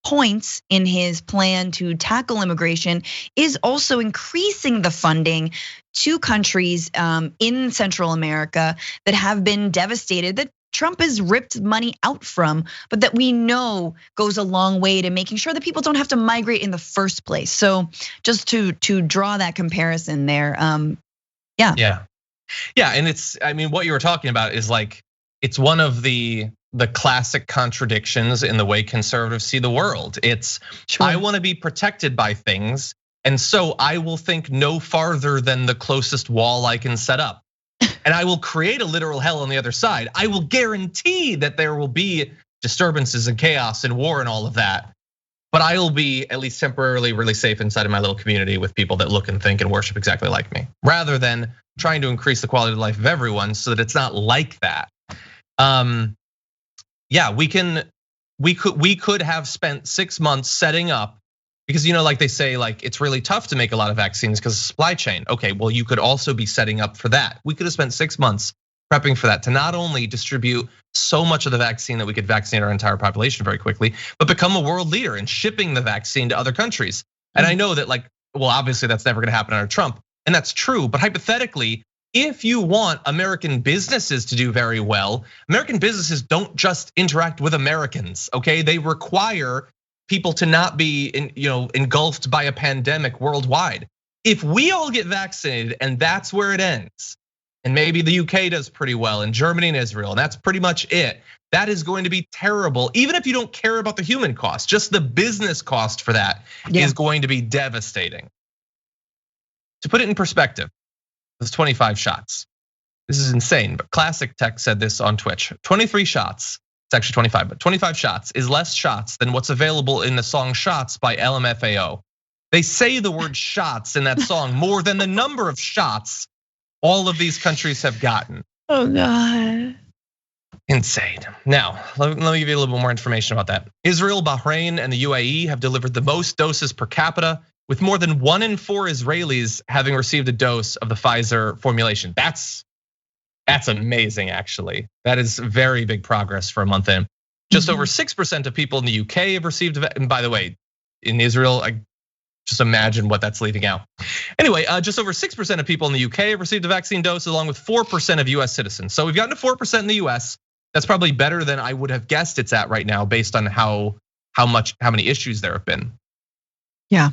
points in his plan to tackle immigration is also increasing the funding to countries in Central America that have been devastated, that Trump has ripped money out from, but that we know goes a long way to making sure that people don't have to migrate in the first place. So just to draw that comparison there, Yeah, and what you were talking about is like, it's one of the classic contradictions in the way conservatives see the world. It's, I want to be protected by things, and so I will think no farther than the closest wall I can set up. And I will create a literal hell on the other side. I will guarantee that there will be disturbances and chaos and war and all of that. But I will be at least temporarily really safe inside of my little community with people that look and think and worship exactly like me, rather than trying to increase the quality of life of everyone so that it's not like that. Yeah, we could have spent 6 months setting up, because like they say, like it's really tough to make a lot of vaccines because of supply chain. Okay, well you could also be setting up for that. We could have spent 6 months prepping for that, to not only distribute so much of the vaccine that we could vaccinate our entire population very quickly, but become a world leader in shipping the vaccine to other countries. And I know that obviously that's never gonna happen under Trump, and that's true, but hypothetically, if you want American businesses to do very well, American businesses don't just interact with Americans, okay? They require people to not be engulfed by a pandemic worldwide. If we all get vaccinated and that's where it ends, and maybe the UK does pretty well, and Germany and Israel, and that's pretty much it, that is going to be terrible. Even if you don't care about the human cost, just the business cost for that is going to be devastating. To put it in perspective, there's 25 shots. This is insane, but Classic Tech said this on Twitch. 23 shots, it's actually 25, but 25 shots is less shots than what's available in the song Shots by LMFAO. They say the word shots in that song more than the number of shots all of these countries have gotten. Oh God. Insane. Now, let me give you a little bit more information about that. Israel, Bahrain, and the UAE have delivered the most doses per capita, with more than 1 in 4 Israelis having received a dose of the Pfizer formulation. That's amazing, actually. That is very big progress for a month in. Just over 6% of people in the UK have received, and by the way, in Israel, I just imagine what that's leaving out. Anyway, just over 6% of people in the UK have received a vaccine dose, along with 4% of US citizens. So we've gotten to 4% in the US. That's probably better than I would have guessed it's at right now, based on how many issues there have been. Yeah.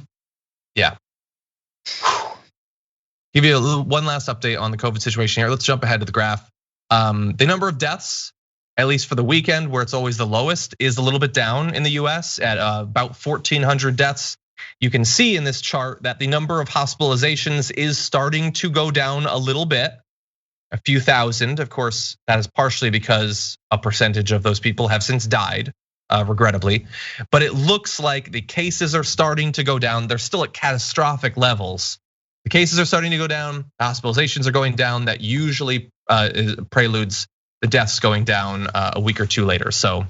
Give you one last update on the COVID situation here. Let's jump ahead to the graph. The number of deaths, at least for the weekend, where it's always the lowest, is a little bit down in the US at about 1,400 deaths. You can see in this chart that the number of hospitalizations is starting to go down a little bit, a few thousand. Of course, that is partially because a percentage of those people have since died, regrettably. But it looks like the cases are starting to go down. They're still at catastrophic levels. The cases are starting to go down, hospitalizations are going down. That usually preludes the deaths going down a week or two later. So.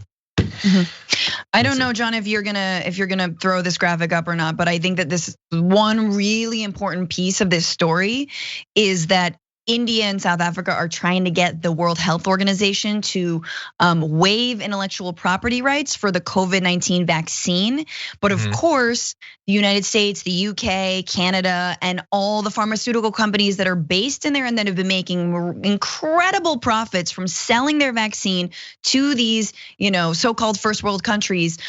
I don't know, John, if you're gonna throw this graphic up or not, but I think that this one really important piece of this story is that India and South Africa are trying to get the World Health Organization to waive intellectual property rights for the COVID-19 vaccine. But of course, the United States, the UK, Canada, and all the pharmaceutical companies that are based in there and that have been making incredible profits from selling their vaccine to these, so-called first world countries,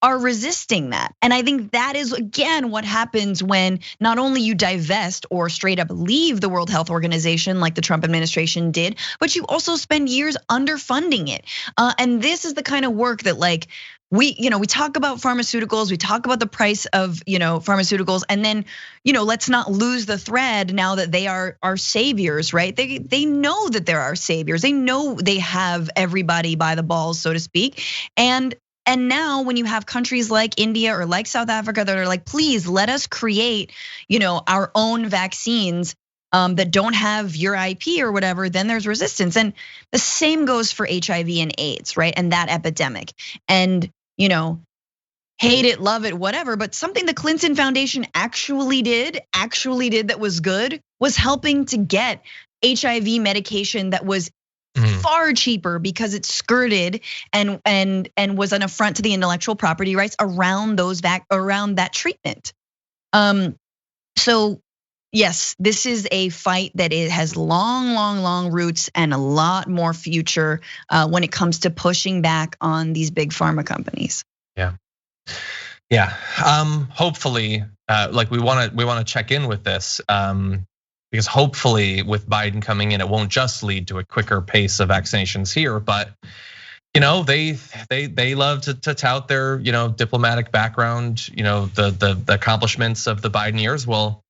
are resisting that. And I think that is, again, what happens when not only you divest or straight up leave the World Health Organization like the Trump administration did, but you also spend years underfunding it. And this is the kind of work that like, we talk about pharmaceuticals, we talk about the price of pharmaceuticals, and then let's not lose the thread now that they are our saviors, right? They know that they're our saviors. They know they have everybody by the balls, so to speak. And now when you have countries like India or like South Africa that are like, please let us create, our own vaccines that don't have your IP or whatever, then there's resistance. And the same goes for HIV and AIDS, right? And that epidemic. And hate it, love it, whatever. But something the Clinton Foundation actually did that was good, was helping to get HIV medication that was far cheaper because it skirted and was an affront to the intellectual property rights around that treatment. So yes, this is a fight that it has long roots and a lot more future when it comes to pushing back on these big pharma companies. Yeah. Hopefully, like we want to check in with this. Because hopefully with Biden coming in, it won't just lead to a quicker pace of vaccinations here, but they love to tout their diplomatic background, the accomplishments of the Biden years. Well,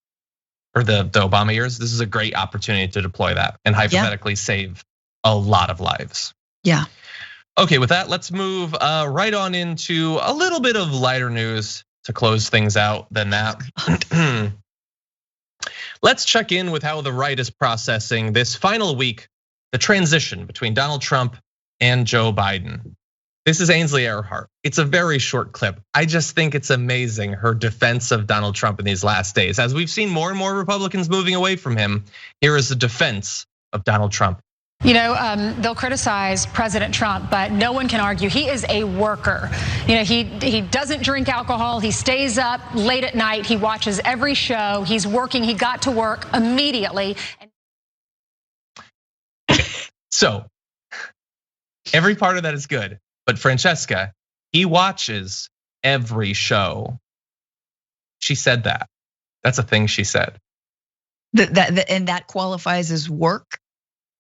or the Obama years. This is a great opportunity to deploy that and hypothetically save a lot of lives. Yeah. Okay, with that, let's move right on into a little bit of lighter news to close things out than that. Let's check in with how the right is processing this final week, the transition between Donald Trump and Joe Biden. This is Ainsley Earhart. It's a very short clip. I just think it's amazing, her defense of Donald Trump in these last days. As we've seen more and more Republicans moving away from him, here is the defense of Donald Trump. They'll criticize President Trump, but no one can argue he is a worker. He doesn't drink alcohol. He stays up late at night. He watches every show. He's working. He got to work immediately. So every part of that is good, but Francesca, he watches every show. She said that. That's a thing she said. And that qualifies as work?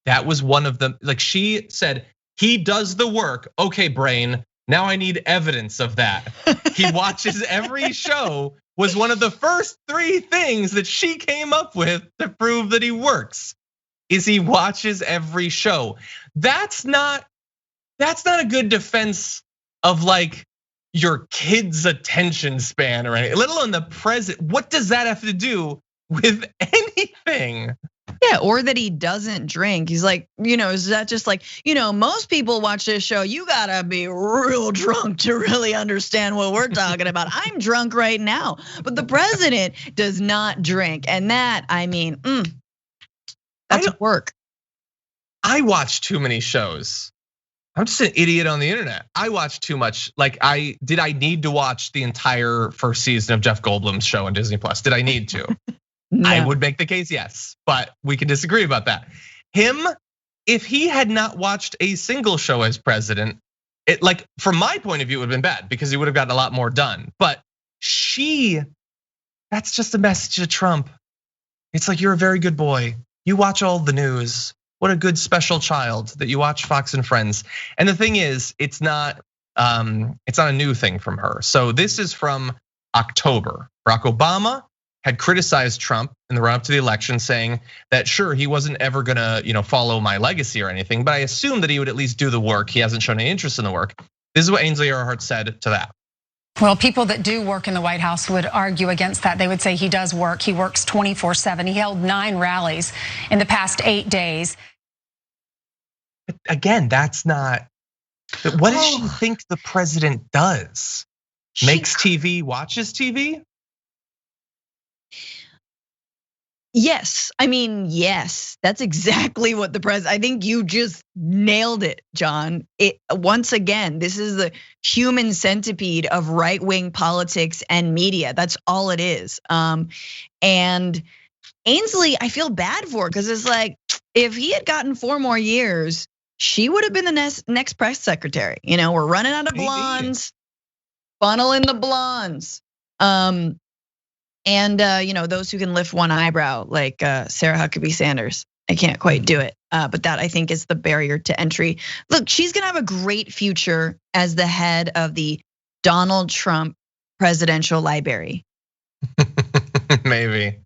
That was one of them. Like she said, he does the work. Okay, brain. Now I need evidence of that. He watches every show was one of the first 3 things that she came up with to prove that he works. Is he watches every show. That's not a good defense of like your kid's attention span or anything, let alone the president. What does that have to do with anything? Yeah, or that he doesn't drink. He's like, is that just like, most people watch this show, you gotta be real drunk to really understand what we're talking about. I'm drunk right now, but the president does not drink. And that, that's work. I watch too many shows. I'm just an idiot on the internet. I watch too much. Like I need to watch the entire first season of Jeff Goldblum's show on Disney Plus? Did I need to? No. I would make the case, yes, but we can disagree about that. Him, if he had not watched a single show as president, it like from my point of view, it would have been bad because he would have gotten a lot more done. But that's just a message to Trump. It's like, you're a very good boy. You watch all the news. What a good special child that you watch Fox and Friends. And the thing is, it's not a new thing from her. So this is from October. Barack Obama had criticized Trump in the run-up to the election, saying that sure, he wasn't ever gonna follow my legacy or anything, but I assumed that he would at least do the work. He hasn't shown any interest in the work. This is what Ainsley Earhart said to that. Well, people that do work in the White House would argue against that. They would say he does work. He works 24/7. He held 9 rallies in the past 8 days. But again, that's not. What does she think the president does? Makes TV, watches TV? Yes, yes, that's exactly what the president. I think you just nailed it, John. Once again, this is the human centipede of right-wing politics and media. That's all it is. And Ainsley, I feel bad for, because it's like, if he had gotten 4 more years, she would have been the next press secretary. We're running out of blondes. funnel in the blondes. And those who can lift one eyebrow, like Sarah Huckabee Sanders. I can't quite do it, but that I think is the barrier to entry. Look, she's gonna have a great future as the head of the Donald Trump presidential Lie-brary. Maybe.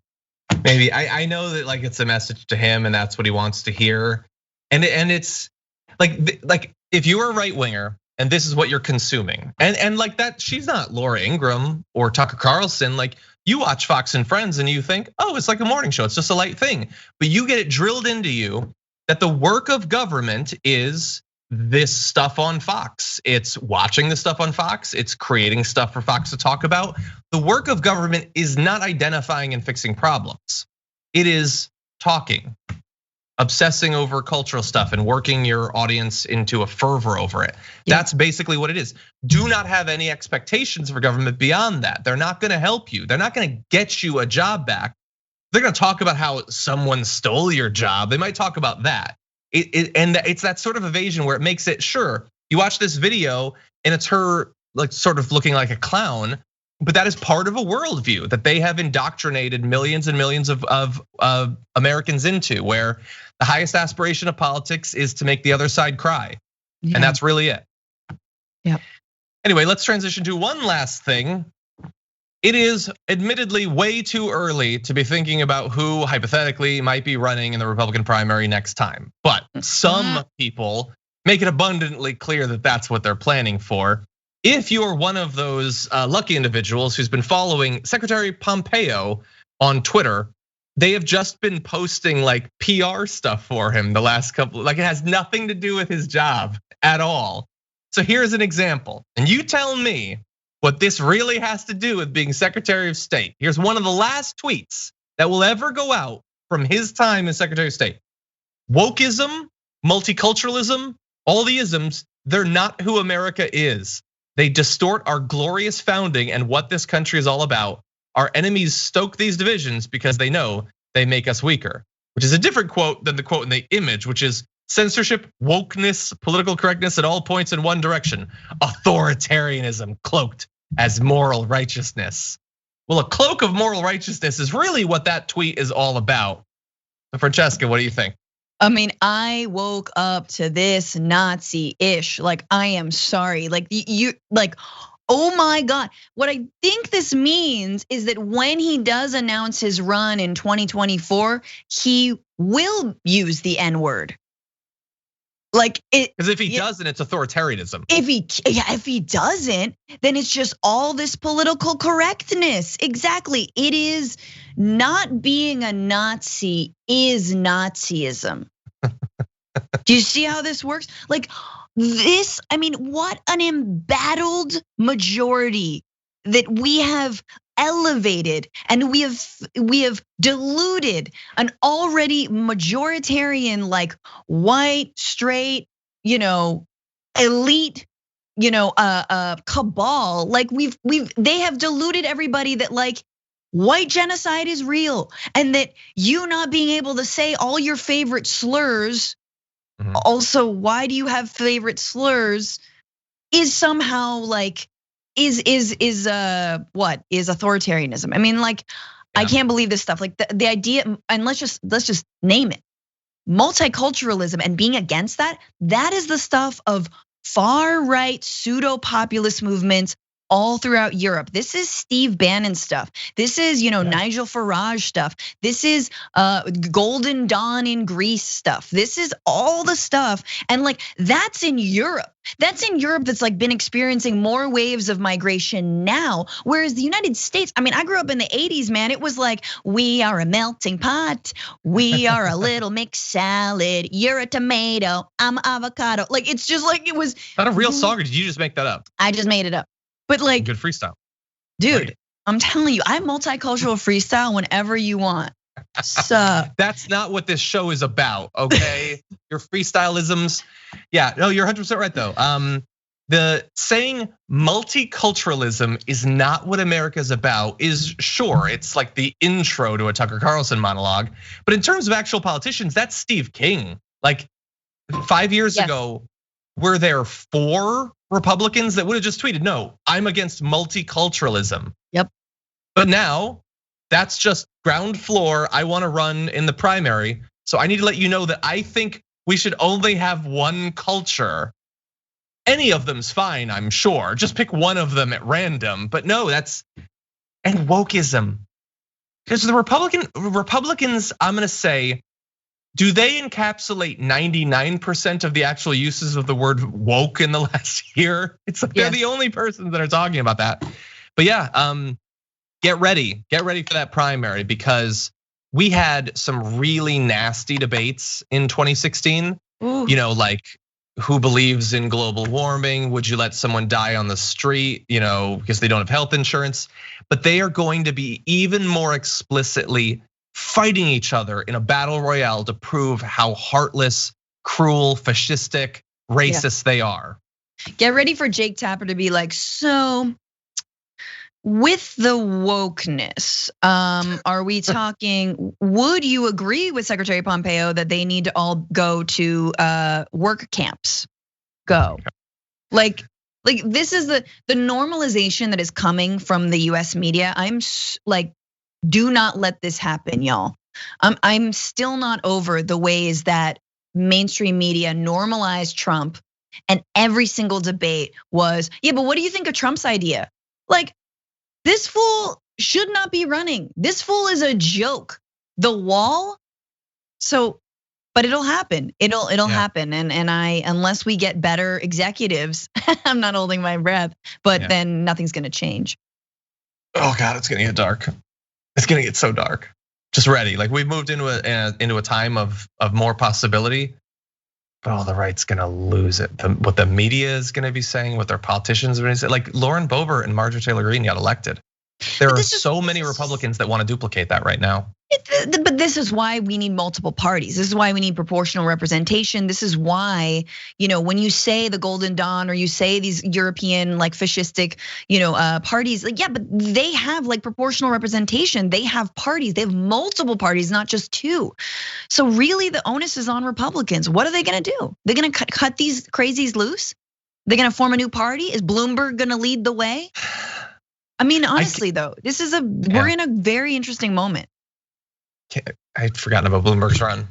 I know that like it's a message to him, and that's what he wants to hear. And it's like if you're a right winger and this is what you're consuming, and like that, she's not Laura Ingraham or Tucker Carlson. Like you watch Fox and Friends and you think, oh, it's like a morning show. It's just a light thing. But you get it drilled into you that the work of government is this stuff on Fox. It's watching the stuff on Fox. It's creating stuff for Fox to talk about. The work of government is not identifying and fixing problems. It is talking, obsessing over cultural stuff and working your audience into a fervor over it. Yeah. That's basically what it is. Do not have any expectations for government beyond that. They're not gonna help you. They're not gonna get you a job back. They're gonna talk about how someone stole your job. They might talk about that. And it's that sort of evasion where it makes it, sure, you watch this video and it's her like sort of looking like a clown, but that is part of a worldview that they have indoctrinated millions and millions of Americans into, where the highest aspiration of politics is to make the other side cry. Yeah. And that's really it. Yeah. Anyway, let's transition to one last thing. It is admittedly way too early to be thinking about who hypothetically might be running in the Republican primary next time. But some people make it abundantly clear that that's what they're planning for. If you're one of those lucky individuals who's been following Secretary Pompeo on Twitter, they have just been posting like PR stuff for him the last couple, like it has nothing to do with his job at all. So here's an example, and you tell me what this really has to do with being Secretary of State. Here's one of the last tweets that will ever go out from his time as Secretary of State. Wokeism, multiculturalism, all the isms, they're not who America is. They distort our glorious founding and what this country is all about. Our enemies stoke these divisions because they know they make us weaker, which is a different quote than the quote in the image, which is censorship, wokeness, political correctness at all points in one direction, authoritarianism cloaked as moral righteousness. Well, a cloak of moral righteousness is really what that tweet is all about. So Francesca, what do you think? I mean, I woke up to this Nazi-ish. Like, I am sorry. Like, oh my God. What I think this means is that when he does announce his run in 2024, he will use the N-word. Like it, because if he doesn't, it's authoritarianism. If he doesn't, then it's just all this political correctness. Exactly. It is not being a Nazi is Nazism. Do you see how this works? Like this, I mean, what an embattled majority that we have elevated, and we have diluted an already majoritarian, like white, straight, elite, cabal. Like they have diluted everybody that like white genocide is real, and that you not being able to say all your favorite slurs. Mm-hmm. Also, why do you have favorite slurs? Is somehow like. Is what is authoritarianism? I mean, like, yeah. I can't believe this stuff. Like the idea, and let's just name it, multiculturalism and being against that. That is the stuff of far right pseudo populist movements all throughout Europe. This is Steve Bannon stuff. This is Nigel Farage stuff. This is Golden Dawn in Greece stuff. This is all the stuff, and like that's in Europe. That's in Europe that's like been experiencing more waves of migration now. Whereas the United States, I mean, I grew up in the 80s, man. It was like, we are a melting pot. We are a little mixed salad. You're a tomato, I'm an avocado. Like, it's just like it was. Is that a real song, or did you just make that up? I just made it up. But like, good freestyle. Dude, right. I'm telling you, I multicultural freestyle whenever you want. So that's not what this show is about, okay? Your freestylisms. Yeah, no, you're 100% right though. The saying multiculturalism is not what America's about is sure, it's like the intro to a Tucker Carlson monologue. But in terms of actual politicians, that's Steve King. Like 5 years ago, were there 4 Republicans that would have just tweeted, no, I'm against multiculturalism. Yep. But now that's just ground floor. I want to run in the primary. So I need to let you know that I think we should only have one culture. Any of them's fine, I'm sure. Just pick one of them at random. But no, and wokeism. Because the Republicans, I'm gonna say, do they encapsulate 99% of the actual uses of the word woke in the last year? It's like they're the only persons that are talking about that. But yeah, get ready for that primary, because we had some really nasty debates in 2016. Ooh. You know, like, who believes in global warming? Would you let someone die on the street, because they don't have health insurance? But they are going to be even more explicitly fighting each other in a battle royale to prove how heartless, cruel, fascistic, racist they are. Get ready for Jake Tapper to be like, so with the wokeness, are we talking, would you agree with Secretary Pompeo that they need to all go to work camps? Go. Like this is the normalization that is coming from the US media. I'm like, do not let this happen, y'all. I'm still not over the ways that mainstream media normalized Trump, and every single debate was, yeah, but what do you think of Trump's idea? Like, this fool should not be running. This fool is a joke. The wall. So, but it'll happen. It'll happen. And unless we get better executives, I'm not holding my breath, but then nothing's gonna change. Oh God, it's gonna get dark. It's gonna get so dark. Just ready. Like, we've moved into a time of more possibility. But the right's gonna lose it. What the media is gonna be saying, what their politicians are gonna say, like Lauren Boebert and Marjorie Taylor Greene got elected. There are so many Republicans that want to duplicate that right now. But this is why we need multiple parties. This is why we need proportional representation. This is why, when you say the Golden Dawn, or you say these European like fascistic, parties, like, yeah, but they have like proportional representation. They have parties. They have multiple parties, not just two. So really, the onus is on Republicans. What are they gonna do? They're gonna cut these crazies loose? They're gonna form a new party? Is Bloomberg gonna lead the way? I mean, honestly, though, this is we're in a very interesting moment. I'd forgotten about Bloomberg's run.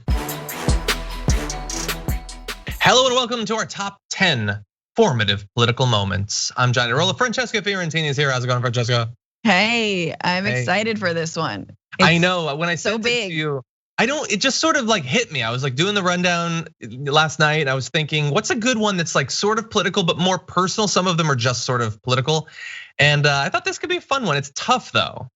Hello and welcome to our top 10 formative political moments. I'm Johnny Rolla. Francesca Fiorentini is here. How's it going, Francesca? Hey, I'm excited for this one. I know, when I sent it to you, it just sort of like hit me. I was like doing the rundown last night. I was thinking, what's a good one that's like sort of political, but more personal? Some of them are just sort of political. And I thought this could be a fun one. It's tough though.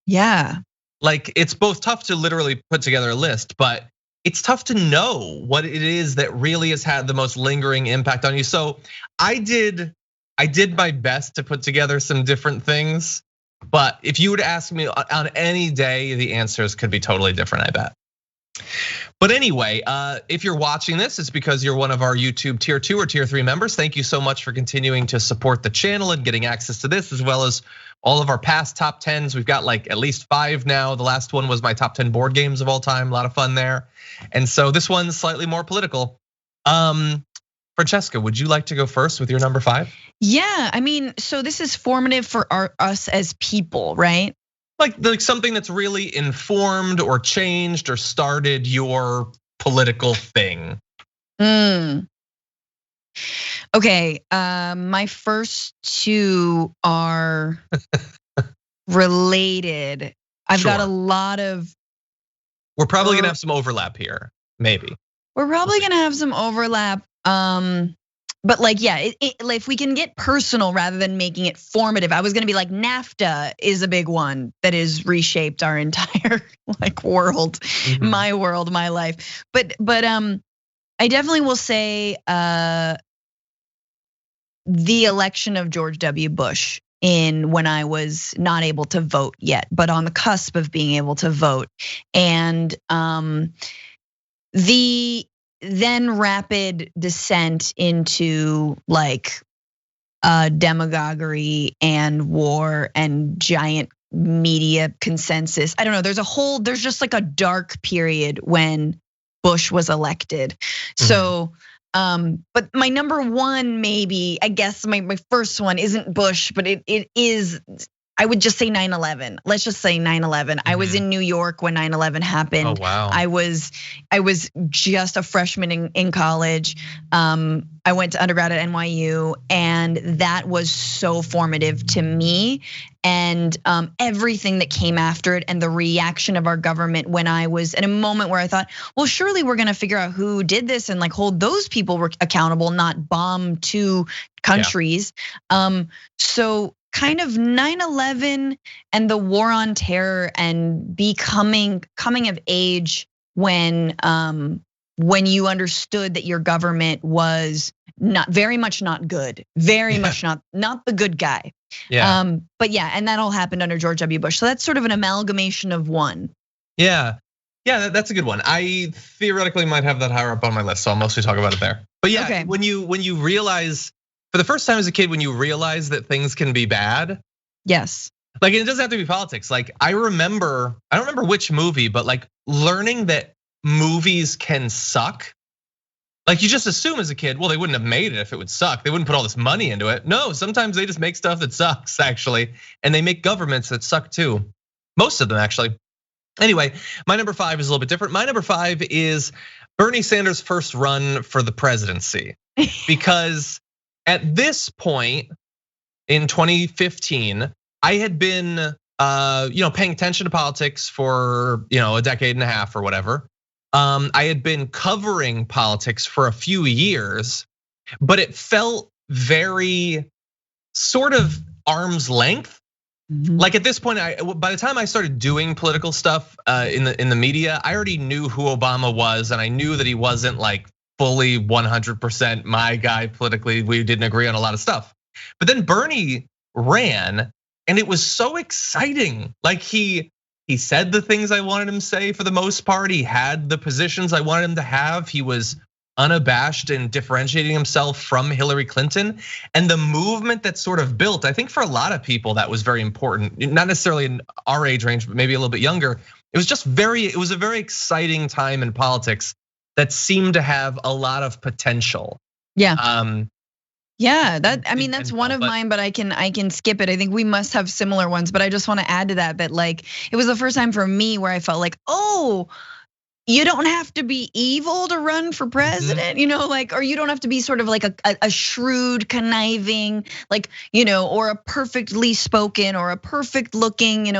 Yeah. Like, it's both tough to literally put together a list, but it's tough to know what it is that really has had the most lingering impact on you. So I did my best to put together some different things, but if you were to ask me on any day, the answers could be totally different, I bet. But anyway, if you're watching this, it's because you're one of our YouTube tier 2 or tier 3 members. Thank you so much for continuing to support the channel and getting access to this, as well as all of our past top 10s. We've got like at least 5 now. The last one was my top 10 board games of all time. A lot of fun there. And so this one's slightly more political. Francesca, would you like to go first with your number 5? Yeah, I mean, so this is formative for us as people, right? Like something that's really informed or changed or started your political thing. Okay, my first 2 are related. I've got a lot of. We're probably gonna have some overlap here, maybe. We're probably gonna have some overlap. But like, yeah, if we can get personal rather than making it formative. I was gonna be like, NAFTA is a big one that has reshaped our entire like world, my world, my life. But I definitely will say the election of George W. Bush when I was not able to vote yet, but on the cusp of being able to vote, and the then rapid descent into like demagoguery and war and giant media consensus. I don't know. There's just like a dark period when Bush was elected. So But my number one, maybe, I guess my first one isn't Bush, but it is, I would just say 9/11. Let's just say 9/11. I was in New York when 9/11 happened. Oh, wow. I was just a freshman in college. I went to undergrad at NYU, and that was so formative to me. And everything that came after it, and the reaction of our government when I was in a moment where I thought, well, surely we're gonna figure out who did this and like hold those people accountable, not bomb two countries. So kind of 9/11 and the war on terror and coming of age when you understood that your government was very much not good, very much not the good guy. Yeah. But yeah, and that all happened under George W. Bush. So that's sort of an amalgamation of one. Yeah, that's a good one. I theoretically might have that higher up on my list, so I'll mostly talk about it there. But yeah, okay. when you realize, for the first time as a kid, when you realize that things can be bad. Yes. Like, it doesn't have to be politics. Like, I don't remember which movie, but like learning that movies can suck. Like, you just assume as a kid, well, they wouldn't have made it if it would suck. They wouldn't put all this money into it. No, sometimes they just make stuff that sucks, actually. And they make governments that suck too. Most of them, actually. Anyway, my number 5 is a little bit different. My number 5 is Bernie Sanders' first run for the presidency. Because at this point in 2015, I had been paying attention to politics for a decade and a half or whatever. I had been covering politics for a few years, but it felt very sort of arm's length. Like at this point, by the time I started doing political stuff in the media, I already knew who Obama was, and I knew that he wasn't like fully 100% my guy politically. We didn't agree on a lot of stuff. But then Bernie ran, and it was so exciting. Like he said the things I wanted him to say for the most part. He had the positions I wanted him to have. He was unabashed in differentiating himself from Hillary Clinton. And the movement that sort of built, I think for a lot of people that was very important, not necessarily in our age range, but maybe a little bit younger. It was a very exciting time in politics that seemed to have a lot of potential. Yeah. Yeah, that's one of mine, but I can skip it. I think we must have similar ones, but I just want to add to that like it was the first time for me where I felt like, oh, you don't have to be evil to run for president, or you don't have to be sort of like a shrewd, conniving, or a perfectly spoken or a perfect looking,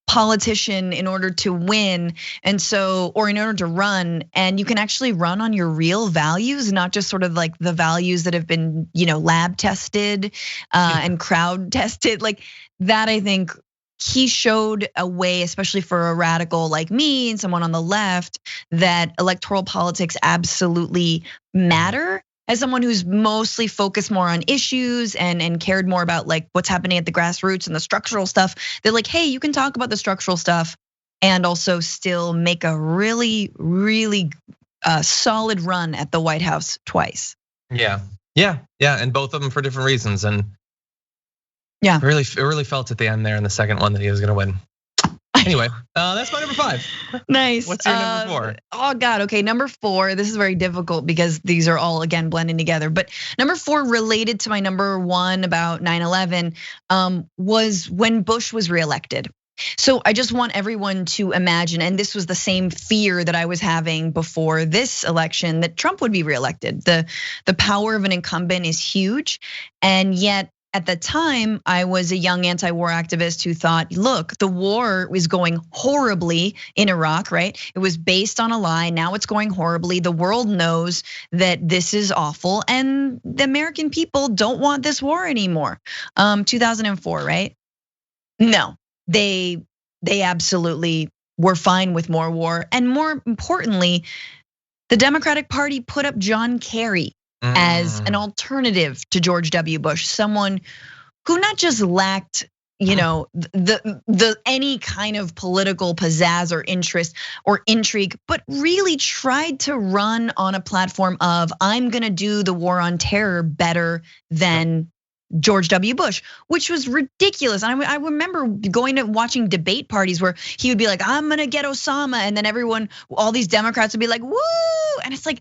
politician in order to win, or in order to run. And you can actually run on your real values, not just sort of like the values that have been, lab tested and crowd tested. Like that, I think he showed a way, especially for a radical like me and someone on the left, that electoral politics absolutely matter. As someone who's mostly focused more on issues and cared more about like what's happening at the grassroots and the structural stuff, they're like, hey, you can talk about the structural stuff and also still make a really, really solid run at the White House twice. Yeah, and both of them for different reasons. And yeah, it really felt at the end there in the second one that he was gonna win. Anyway, that's my number 5. Nice. What's your number 4? Oh God, okay, number 4. This is very difficult because these are all again blending together. But number 4, related to my number 1 about 9/11, was when Bush was reelected. So I just want everyone to imagine, and this was the same fear that I was having before this election, that Trump would be reelected. The power of an incumbent is huge, and yet at the time, I was a young anti-war activist who thought, look, the war is going horribly in Iraq, right? It was based on a lie, now it's going horribly. The world knows that this is awful, and the American people don't want this war anymore. 2004, right? No, they absolutely were fine with more war. And more importantly, the Democratic Party put up John Kerry as an alternative to George W. Bush, someone who not just lacked, the any kind of political pizzazz or interest or intrigue, but really tried to run on a platform of I'm gonna do the war on terror better than George W. Bush, which was ridiculous. And I remember going to watching debate parties where he would be like, I'm gonna get Osama, and then all these Democrats would be like, woo, and it's like,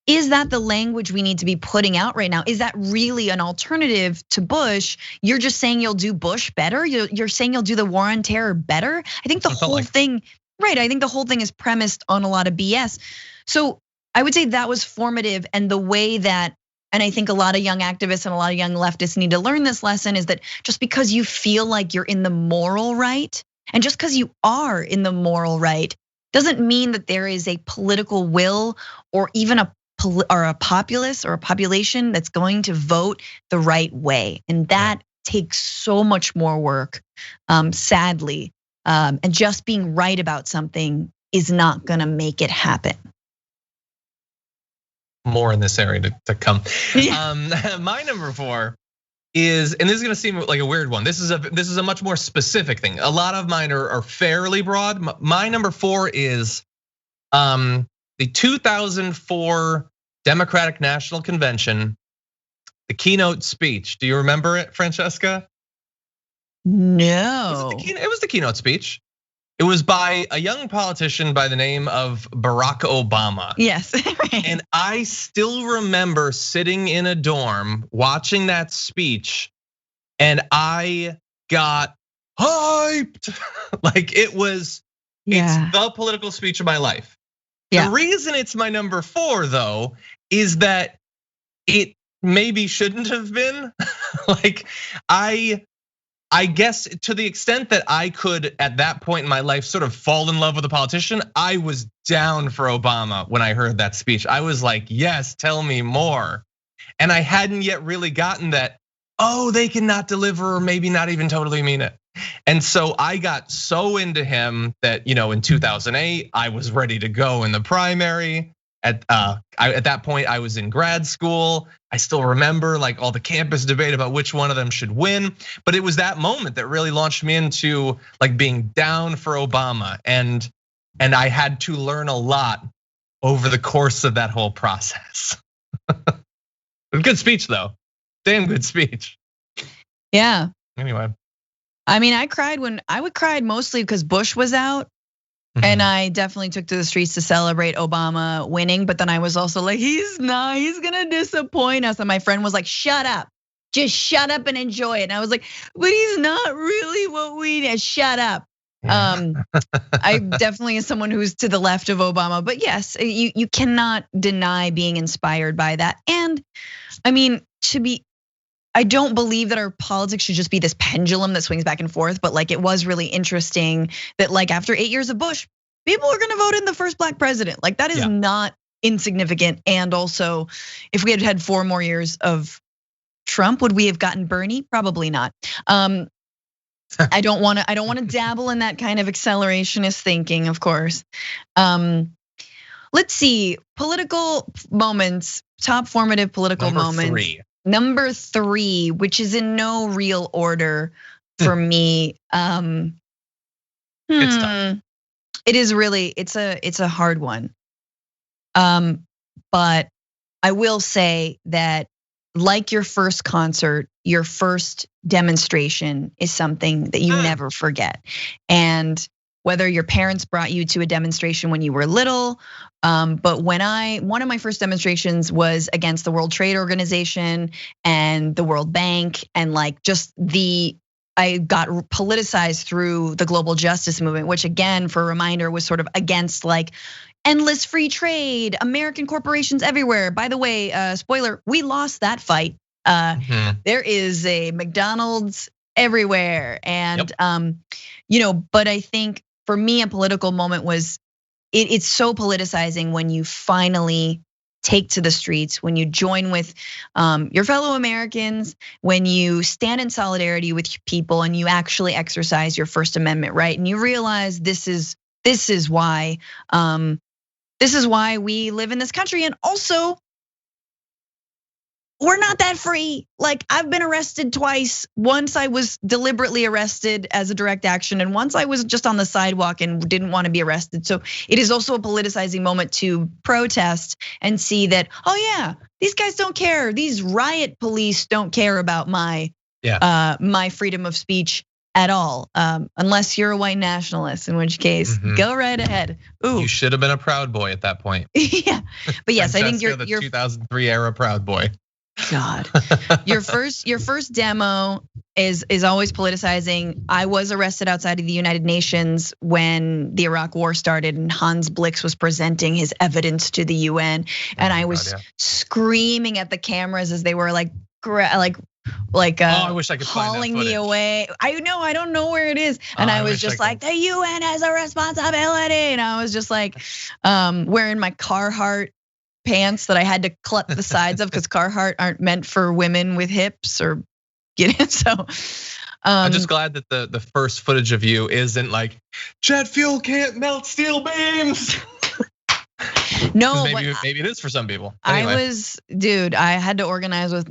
is that the language we need to be putting out right now? Is that really an alternative to Bush? You're just saying you'll do Bush better? You're saying you'll do the war on terror better? I think the whole thing, right, I think the whole thing is premised on a lot of BS. So I would say that was formative, and the way that, and I think a lot of young activists and a lot of young leftists need to learn this lesson, is that just because you feel like you're in the moral right, and just because you are in the moral right, doesn't mean that there is a political will or even a populace or a population that's going to vote the right way. And that takes so much more work, sadly. And just being right about something is not gonna make it happen. More in this area to come. Yeah. My number 4 is, and this is gonna seem like a weird one. This is a much more specific thing. A lot of mine are fairly broad. My number 4 is the 2004 Democratic National Convention, the keynote speech. Do you remember it, Francesca? No. It was the keynote speech. It was by a young politician by the name of Barack Obama. Yes. And I still remember sitting in a dorm watching that speech, and I got hyped. Like it's the political speech of my life. The reason it's my number 4 though is that it maybe shouldn't have been. Like I guess to the extent that I could at that point in my life sort of fall in love with a politician, I was down for Obama when I heard that speech. I was like, yes, tell me more. And I hadn't yet really gotten that, they cannot deliver or maybe not even totally mean it. And so I got so into him that, in 2008, I was ready to go in the primary. At that point, I was in grad school. I still remember like all the campus debate about which one of them should win. But it was that moment that really launched me into like being down for Obama. And I had to learn a lot over the course of that whole process. Good speech though, damn good speech. Yeah. Anyway. I mean, I would cry mostly because Bush was out. And I definitely took to the streets to celebrate Obama winning, but then I was also like, he's gonna disappoint us. And my friend was like, shut up, just shut up and enjoy it. And I was like, but he's not really what we need, shut up. I definitely am someone who's to the left of Obama, but yes, you cannot deny being inspired by that. And I mean, I don't believe that our politics should just be this pendulum that swings back and forth, but like it was really interesting that like after 8 years of Bush, people are gonna vote in the first black president. Like that is not insignificant. And also, if we had had 4 more years of Trump, would we have gotten Bernie? Probably not. I don't want to dabble in that kind of accelerationist thinking, of course. Let's see, political moments, top formative political moments. 3. Number 3, which is in no real order for me. It's tough. It is really, it's a hard one. But I will say that like your first concert, your first demonstration is something that you never forget. And whether your parents brought you to a demonstration when you were little, but one of my first demonstrations was against the World Trade Organization and the World Bank, and like I got politicized through the global justice movement, which again, for a reminder, was sort of against like endless free trade, American corporations everywhere. By the way, spoiler, we lost that fight. There is a McDonald's everywhere, and but I think for me, a political moment was it's so politicizing when you finally take to the streets, when you join with your fellow Americans, when you stand in solidarity with people, and you actually exercise your First Amendment right, and you realize this is why we live in this country, and also we're not that free. Like I've been arrested twice. Once I was deliberately arrested as a direct action, and once I was just on the sidewalk and didn't want to be arrested. So it is also a politicizing moment to protest and see that, these guys don't care. These riot police don't care about my freedom of speech. at all, unless you're a white nationalist, in which case, go right ahead. Ooh, you should have been a Proud Boy at that point. Yeah, but yes, I think you're the 2003 era Proud Boy. God, your first demo is always politicizing. I was arrested outside of the United Nations when the Iraq War started, and Hans Blix was presenting his evidence to the UN, and I was screaming at the cameras as they were like I wish I could hauling find that me away. I don't know where it is. And I was just like, the UN has a responsibility. And I was just like, wearing my Carhartt pants that I had to clip the sides of because Carhartt aren't meant for women with hips or so. I'm just glad that the first footage of you isn't like jet fuel can't melt steel beams. No, maybe it is for some people. Anyway. I had to organize with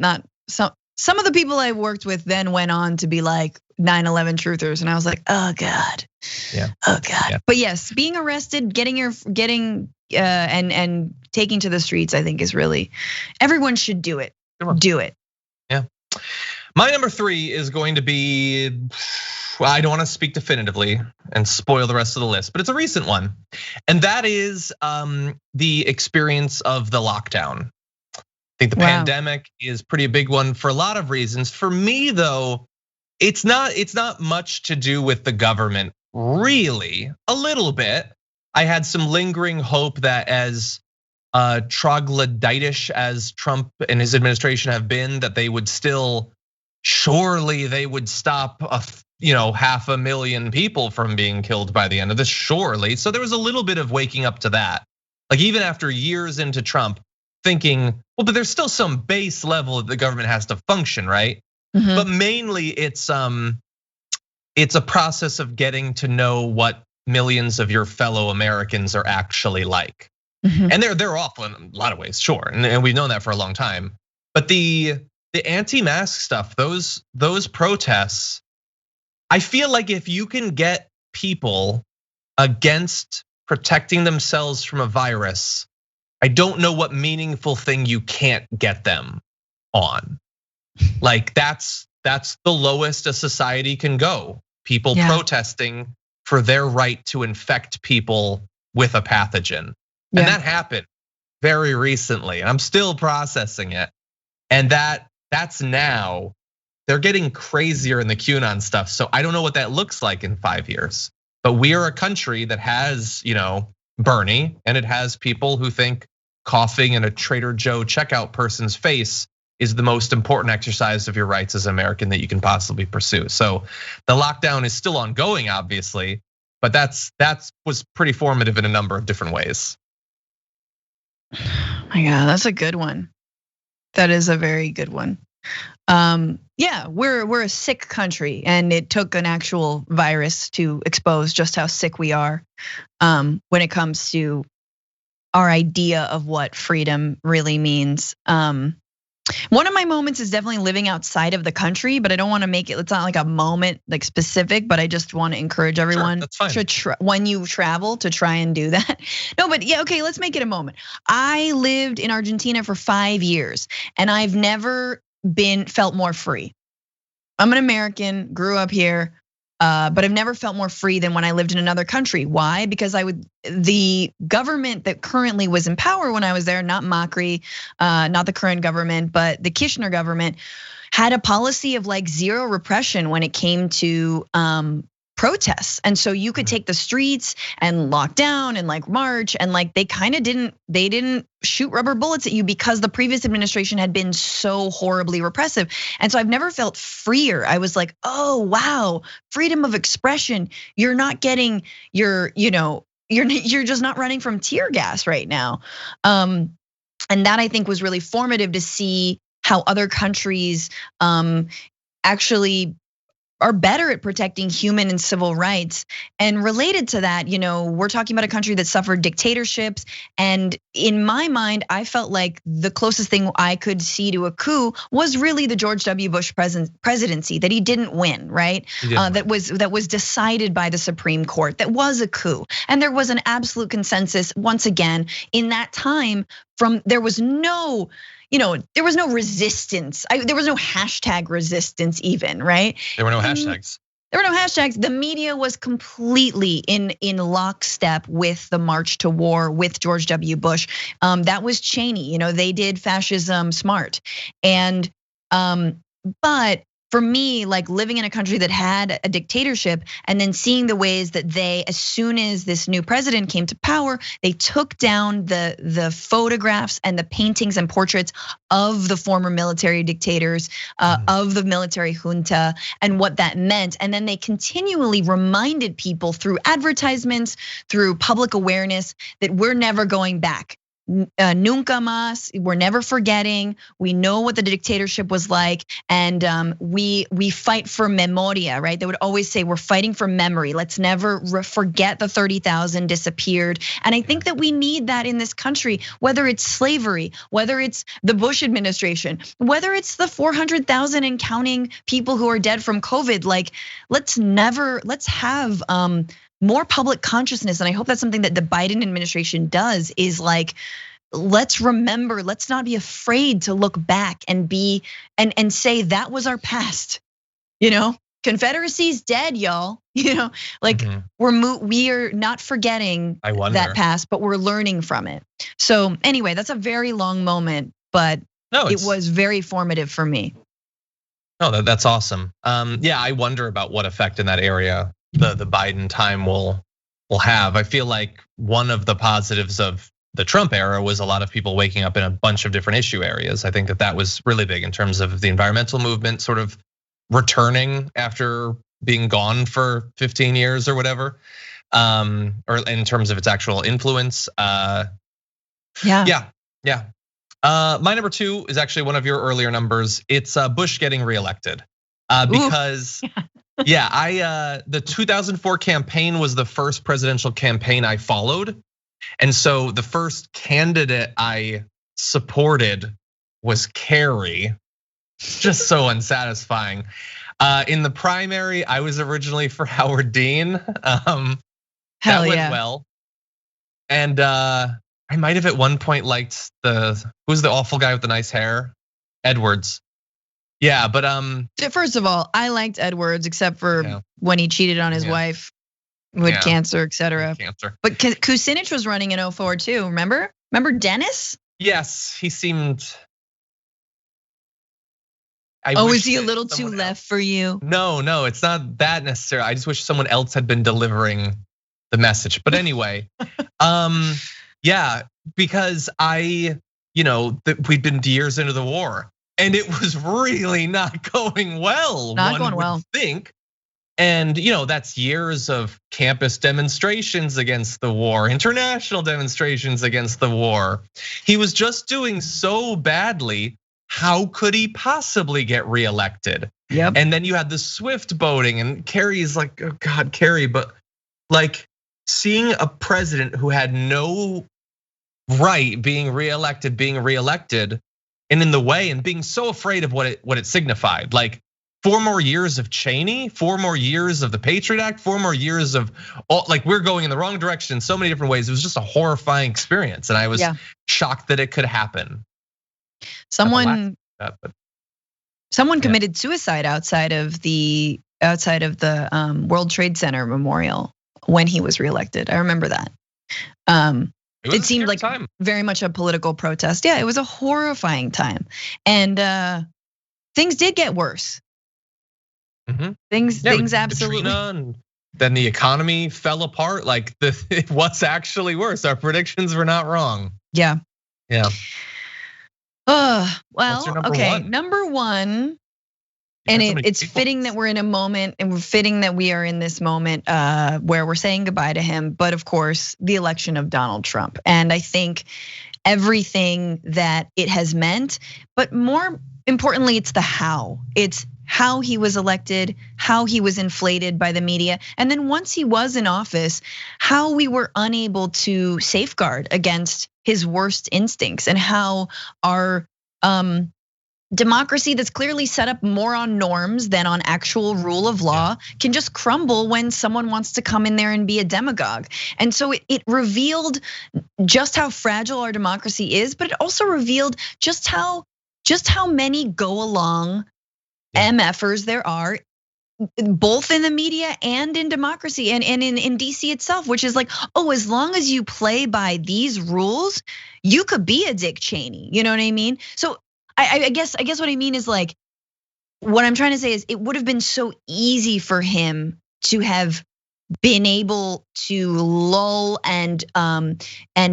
some of the people I worked with then went on to be like 9/11 truthers, and I was like, oh God, yeah, oh God. Yeah. But yes, being arrested, and taking to the streets, I think is really, everyone should do it. Do it. Yeah. My number 3 is going to be, I don't want to speak definitively and spoil the rest of the list, but it's a recent one, and that is the experience of the lockdown. I think the pandemic is pretty big one for a lot of reasons. For me, though, it's not much to do with the government, really. A little bit. I had some lingering hope that as troglodytish as Trump and his administration have been, that they would surely they would stop 500,000 people from being killed by the end of this, surely. So there was a little bit of waking up to that. Like even after years into Trump, thinking, well, but there's still some base level that the government has to function, right? But mainly it's a process of getting to know what millions of your fellow Americans are actually like. And they're awful in a lot of ways, sure. And we've known that for a long time. But the anti-mask stuff, those protests, I feel like if you can get people against protecting themselves from a virus, I don't know what meaningful thing you can't get them on. Like that's the lowest a society can go. People protesting for their right to infect people with a pathogen. And that happened very recently, and I'm still processing it. And that's now, they're getting crazier in the QAnon stuff. So I don't know what that looks like in 5 years. But we are a country that has, Bernie, and it has people who think coughing in a Trader Joe checkout person's face is the most important exercise of your rights as an American that you can possibly pursue. So the lockdown is still ongoing, obviously, but that was pretty formative in a number of different ways. My God, that's a good one. That is a very good one. Yeah, we're a sick country, and it took an actual virus to expose just how sick we are when it comes to our idea of what freedom really means. One of my moments is definitely living outside of the country, but I don't want to make it's not like a moment like specific, but I just want to encourage everyone to when you travel to try and do that. No, but yeah, okay, let's make it a moment. I lived in Argentina for 5 years, and I've never felt more free. I'm an American, grew up here, but I've never felt more free than when I lived in another country. Why? Because the government that currently was in power when I was there, not Macri, not the current government, but the Kirchner government, had a policy of like zero repression when it came to protests. And so you could take the streets and lock down and like march, and like they didn't shoot rubber bullets at you because the previous administration had been so horribly repressive. And so I've never felt freer. I was like, oh wow, freedom of expression. You're not getting you're just not running from tear gas right now. And that I think was really formative to see how other countries actually are better at protecting human and civil rights. And related to that, we're talking about a country that suffered dictatorships. And in my mind, I felt like the closest thing I could see to a coup was really the George W. Bush presidency, that he didn't win, right? That was decided by the Supreme Court. That was a coup. And there was an absolute consensus once again in that time there was no resistance. There was no hashtag resistance even, right? There were no hashtags. There were no hashtags. The media was completely in lockstep with the march to war with George W. Bush. That was Cheney. They did fascism smart. And but for me, like living in a country that had a dictatorship and then seeing the ways that they, as soon as this new president came to power, they took down the photographs and the paintings and portraits of the former military dictators, of the military junta and what that meant. And then they continually reminded people through advertisements, through public awareness that we're never going back. Nunca más, we're never forgetting. We know what the dictatorship was like, and we fight for memoria, right? They would always say we're fighting for memory. Let's never forget the 30,000 disappeared. And I think that we need that in this country, whether it's slavery, whether it's the Bush administration, whether it's the 400,000 and counting people who are dead from COVID. Like, let's have more public consciousness. And I hope that's something that the Biden administration does, is like, let's remember, let's not be afraid to look back and be, and say that was our past. Confederacy's dead, y'all. Like we are not forgetting that past, but we're learning from it. So anyway, that's a very long moment, but it was very formative for me. No, that's awesome. Yeah, I wonder about what effect in that area the Biden time will have. I feel like one of the positives of the Trump era was a lot of people waking up in a bunch of different issue areas. I think that was really big in terms of the environmental movement sort of returning after being gone for 15 years or whatever, or in terms of its actual influence. Yeah. My number 2 is actually one of your earlier numbers. It's Bush getting reelected, because the 2004 campaign was the first presidential campaign I followed. And so the first candidate I supported was Kerry. Just so unsatisfying. In the primary, I was originally for Howard Dean. That went well. And I might have at one point liked who's the awful guy with the nice hair? Edwards. Yeah, but first of all, I liked Edwards except for when he cheated on his wife with cancer, etc. But Kucinich was running in 2004 too. Remember Dennis? Yes, he seemed. Is he a little too left for you? No, it's not that necessarily. I just wish someone else had been delivering the message. But anyway, yeah, because we'd been years into the war. And it was really not going well. Not going well. I think. And that's years of campus demonstrations against the war, international demonstrations against the war. He was just doing so badly. How could he possibly get reelected? Yep. And then you had the Swift voting, and Kerry's like, oh God, Kerry, but like seeing a president who had no right being reelected, and in the way, and being so afraid of what it signified. Like 4 more years of Cheney, 4 more years of the Patriot Act, 4 more years of all, like we're going in the wrong direction in so many different ways. It was just a horrifying experience, and I was shocked that it could happen. Someone committed suicide outside of the World Trade Center memorial when he was reelected. I remember that. It seemed like very much a political protest. Yeah, it was a horrifying time, and things did get worse. Things absolutely. And then the economy fell apart. Like it was actually worse. Our predictions were not wrong. Yeah. Well, okay. Number one. And it's fitting that we're in a moment, and we're fitting that we are in this moment where we're saying goodbye to him. But of course, the election of Donald Trump. And I think everything that it has meant, but more importantly, it's the how. It's how he was elected, how he was inflated by the media. And then once he was in office, how we were unable to safeguard against his worst instincts, and how our democracy that's clearly set up more on norms than on actual rule of law can just crumble when someone wants to come in there and be a demagogue. And so it revealed just how fragile our democracy is, but it also revealed just how many go along MFers there are both in the media and in democracy and in DC itself, which is like, oh, as long as you play by these rules, you could be a Dick Cheney. You know what I mean? So I guess what I mean is like, what I'm trying to say is it would have been so easy for him to have been able to lull and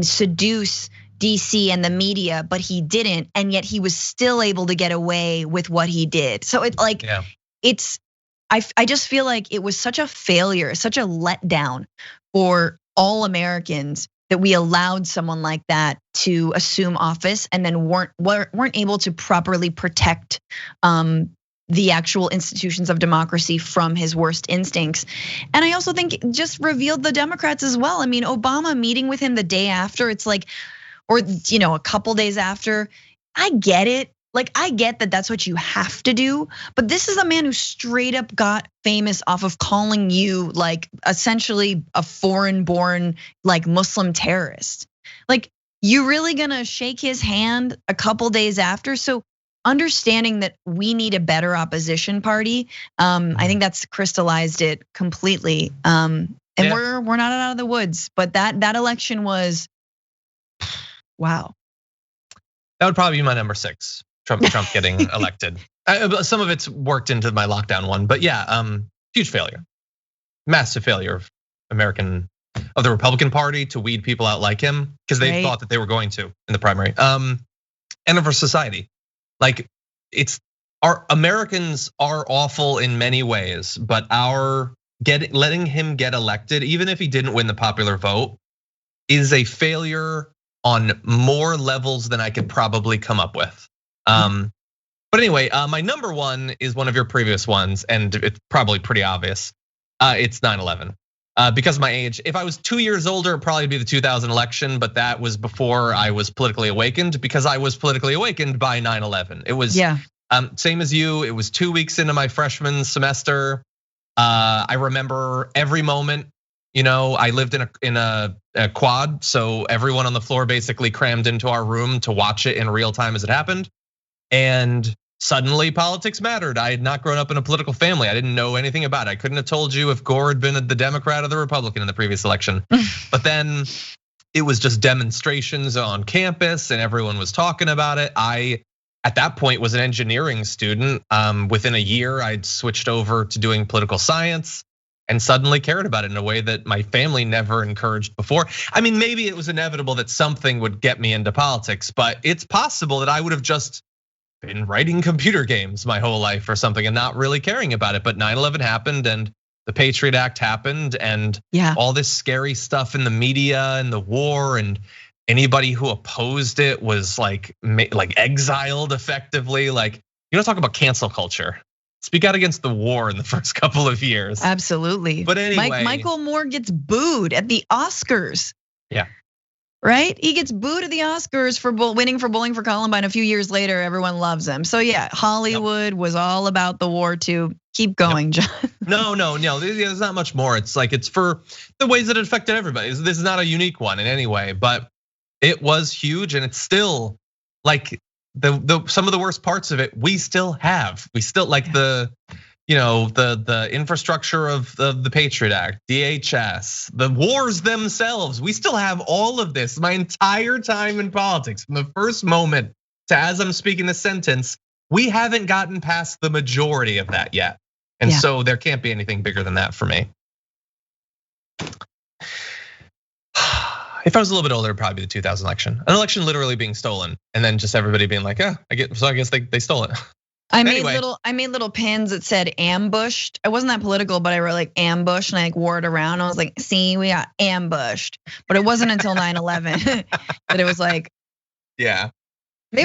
seduce DC and the media, but he didn't, and yet he was still able to get away with what he did. So it's like, I just feel like it was such a failure, such a letdown for all Americans that we allowed someone like that to assume office and then weren't able to properly protect the actual institutions of democracy from his worst instincts. And I also think it just revealed the Democrats as well. I mean, Obama meeting with him the day after, it's like, or a couple days after, I get it. Like, I get that that's what you have to do, but this is a man who straight up got famous off of calling you like essentially a foreign-born like Muslim terrorist. Like, you really gonna shake his hand a couple days after? So understanding that we need a better opposition party, I think that's crystallized it completely. And we're not out of the woods, but that election was, wow. That would probably be my number 6. Trump getting elected. Some of it's worked into my lockdown one, but yeah, huge failure, massive failure of the Republican Party to weed people out like him because they thought that they were going to in the primary, and of our society. Like, our Americans are awful in many ways, but letting him get elected, even if he didn't win the popular vote, is a failure on more levels than I could probably come up with. But anyway, my number 1 is one of your previous ones, and it's probably pretty obvious. It's 9/11. Because of my age, if I was 2 years older, it'd probably be the 2000 election, but that was before I was politically awakened, because I was politically awakened by 9/11. It was same as you. It was 2 weeks into my freshman semester. I remember every moment. I lived in a quad, so everyone on the floor basically crammed into our room to watch it in real time as it happened. And suddenly politics mattered. I had not grown up in a political family. I didn't know anything about it. I couldn't have told you if Gore had been the Democrat or the Republican in the previous election. But then it was just demonstrations on campus and everyone was talking about it. I, at that point, was an engineering student. Within a year, I'd switched over to doing political science and suddenly cared about it in a way that my family never encouraged before. I mean, maybe it was inevitable that something would get me into politics, but it's possible that I would have just been writing computer games my whole life or something and not really caring about it. But 9/11 happened and the Patriot Act happened and all this scary stuff in the media and the war, and anybody who opposed it was like exiled effectively. Like, talk about cancel culture. Speak out against the war in the first couple of years. Absolutely. But anyway, Michael Moore gets booed at the Oscars. Yeah. Right? He gets booed at the Oscars for winning for Bowling for Columbine. A few years later, everyone loves him. So yeah, Hollywood was all about the war too. Keep going, John. No, there's not much more. It's like, it's for the ways that it affected everybody. This is not a unique one in any way, but it was huge, and it's still like some of the worst parts of it we still have. We still like the infrastructure of the Patriot Act, DHS, the wars themselves. We still have all of this. My entire time in politics, from the first moment to as I'm speaking this sentence, we haven't gotten past the majority of that yet. And so there can't be anything bigger than that for me. If I was a little bit older, it'd probably be the 2000 election. An election literally being stolen, and then just everybody being like, I guess they stole it. I made little pins that said ambushed. I wasn't that political, but I wrote like ambush and I like wore it around. I was like, see, we got ambushed. But it wasn't until 9/11 that it was like, they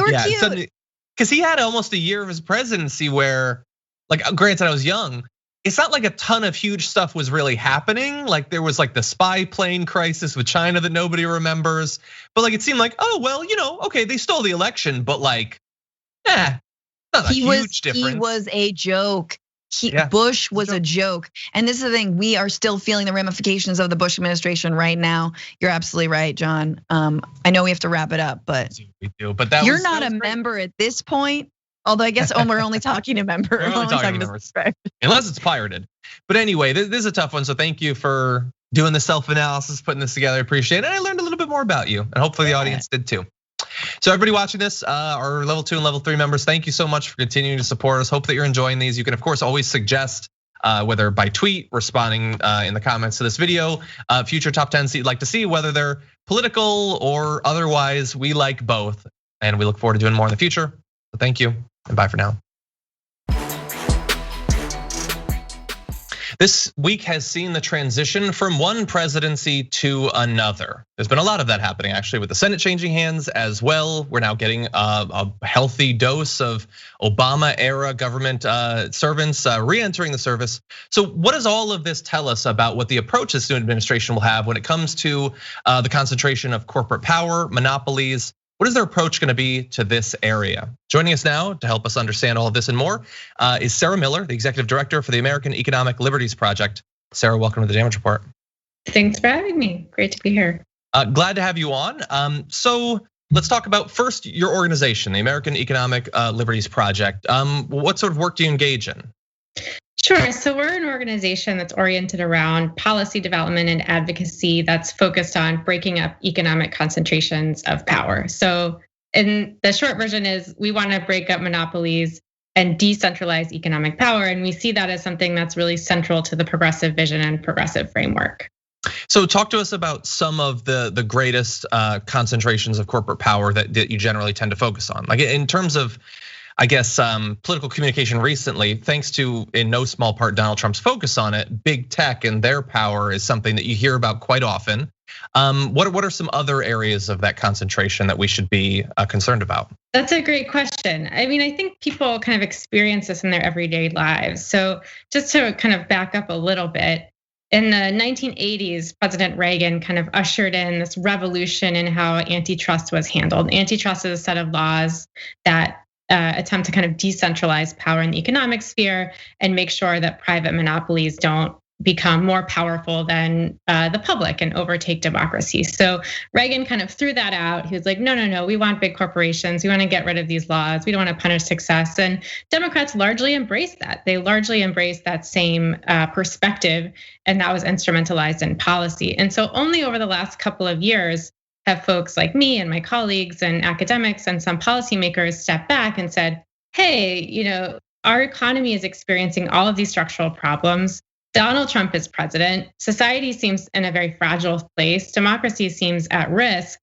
were cute. Because he had almost a year of his presidency where, like, granted I was young, it's not like a ton of huge stuff was really happening. Like, there was like the spy plane crisis with China that nobody remembers. But like, it seemed like, oh, well, okay, they stole the election, but like, not a huge difference. He was a joke. Bush was a joke. And this is the thing, we are still feeling the ramifications of the Bush administration right now. You're absolutely right, John. I know we have to wrap it up, but we do. But you're not a member at this point. Although I guess we're only talking to members. We're only talking to members. Unless it's pirated. But anyway, this is a tough one. So thank you for doing the self-analysis, putting this together. I appreciate it. I learned a little bit more about you, and hopefully the audience did too. So everybody watching this, our level 2 and level 3 members, thank you so much for continuing to support us. Hope that you're enjoying these. You can of course always suggest, whether by tweet, responding in the comments to this video, future top 10s that you'd like to see, whether they're political or otherwise. We like both, and we look forward to doing more in the future. So thank you, and bye for now. This week has seen the transition from one presidency to another. There's been a lot of that happening actually, with the Senate changing hands as well. We're now getting a healthy dose of Obama era government servants re-entering the service. So what does all of this tell us about what the approach this new administration will have when it comes to the concentration of corporate power, monopolies? What is their approach going to be to this area? Joining us now to help us understand all of this and more is Sarah Miller, the executive director for the American Economic Liberties Project. Sarah, welcome to the Damage Report. Thanks for having me. Great to be here. Glad to have you on. So let's talk about first your organization, the American Economic Liberties Project. What sort of work do you engage in? Sure. So we're an organization that's oriented around policy development and advocacy that's focused on breaking up economic concentrations of power. So in the short version is we want to break up monopolies and decentralize economic power. And we see that as something that's really central to the progressive vision and progressive framework. So talk to us about some of the greatest concentrations of corporate power that you generally tend to focus on. Like in terms of, I guess, political communication recently, thanks to in no small part Donald Trump's focus on it, big tech and their power is something that you hear about quite often. What are some other areas of that concentration that we should be concerned about? That's a great question. I mean, I think people kind of experience this in their everyday lives. So just to kind of back up a little bit, in the 1980s, President Reagan kind of ushered in this revolution in how antitrust was handled. Antitrust is a set of laws that attempt to kind of decentralize power in the economic sphere and make sure that private monopolies don't become more powerful than the public and overtake democracy. So Reagan kind of threw that out. He was like, no, we want big corporations. We want to get rid of these laws. We don't want to punish success. And Democrats largely embraced that. They largely embraced that same perspective, and that was instrumentalized in policy. And so only over the last couple of years have folks like me and my colleagues and academics and some policymakers stepped back and said, hey, our economy is experiencing all of these structural problems. Donald Trump is president. Society seems in a very fragile place. Democracy seems at risk.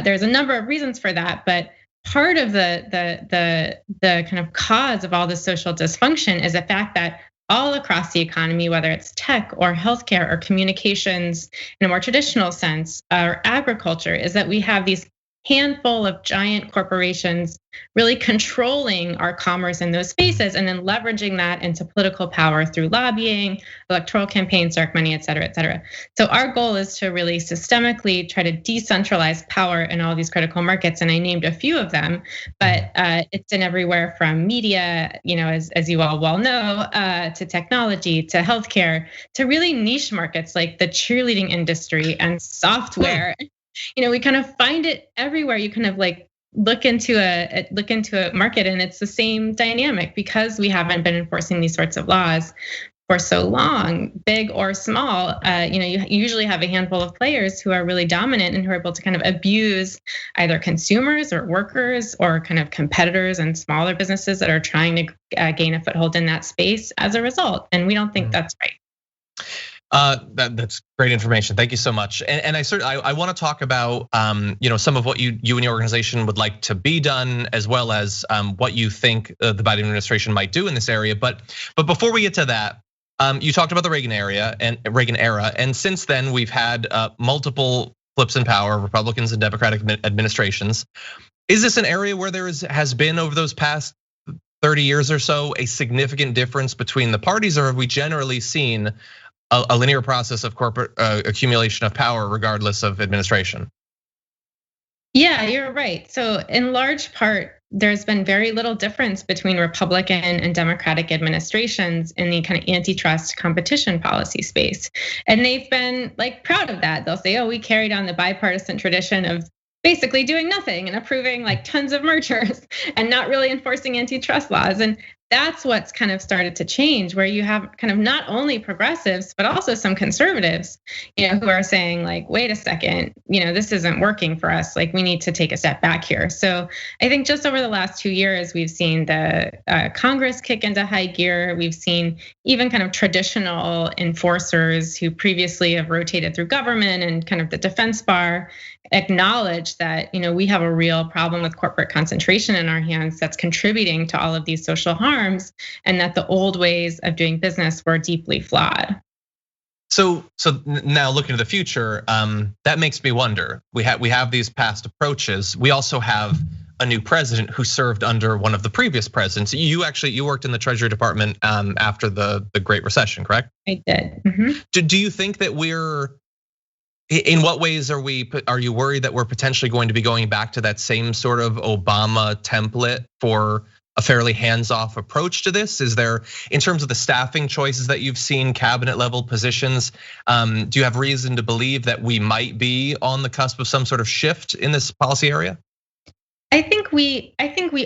There's a number of reasons for that, but part of the kind of cause of all this social dysfunction is the fact that all across the economy, whether it's tech or healthcare or communications in a more traditional sense, or agriculture, is that we have these handful of giant corporations really controlling our commerce in those spaces and then leveraging that into political power through lobbying, electoral campaigns, dark money, et cetera, et cetera. So our goal is to really systemically try to decentralize power in all these critical markets. And I named a few of them, but it's in everywhere from media, as you all well know, to technology, to healthcare, to really niche markets like the cheerleading industry and software. We kind of find it everywhere. You kind of like look into a market, and it's the same dynamic because we haven't been enforcing these sorts of laws for so long, big or small. You usually have a handful of players who are really dominant and who are able to kind of abuse either consumers or workers or kind of competitors and smaller businesses that are trying to gain a foothold in that space as a result. And we don't think that's right. That's great information. Thank you so much. And I want to talk about some of what you and your organization would like to be done, as well as what you think the Biden administration might do in this area. But before we get to that, you talked about the Reagan era, and since then we've had multiple flips in power, Republicans and Democratic administrations. Is this an area where there has been over those past 30 years or so a significant difference between the parties, or have we generally seen a linear process of corporate accumulation of power regardless of administration? Yeah, you're right. So in large part, there's been very little difference between Republican and Democratic administrations in the kind of antitrust competition policy space. And they've been like proud of that. They'll say, oh, we carried on the bipartisan tradition of basically doing nothing and approving like tons of mergers and not really enforcing antitrust laws. And that's what's kind of started to change, where you have kind of not only progressives, but also some conservatives, who are saying like, wait a second, this isn't working for us. Like we need to take a step back here. So I think just over the last 2 years, we've seen the Congress kick into high gear. We've seen even kind of traditional enforcers who previously have rotated through government and kind of the defense bar acknowledge that we have a real problem with corporate concentration in our hands that's contributing to all of these social harms, and that the old ways of doing business were deeply flawed. So now looking to the future, that makes me wonder. We have these past approaches. We also have a new president who served under one of the previous presidents. You worked in the Treasury Department after the Great Recession, correct? I did. Do you think that in what ways are you worried that we're potentially going to be going back to that same sort of Obama template for a fairly hands-off approach to this? Is there, in terms of the staffing choices that you've seen, cabinet level positions, do you have reason to believe that we might be on the cusp of some sort of shift in this policy area? I think we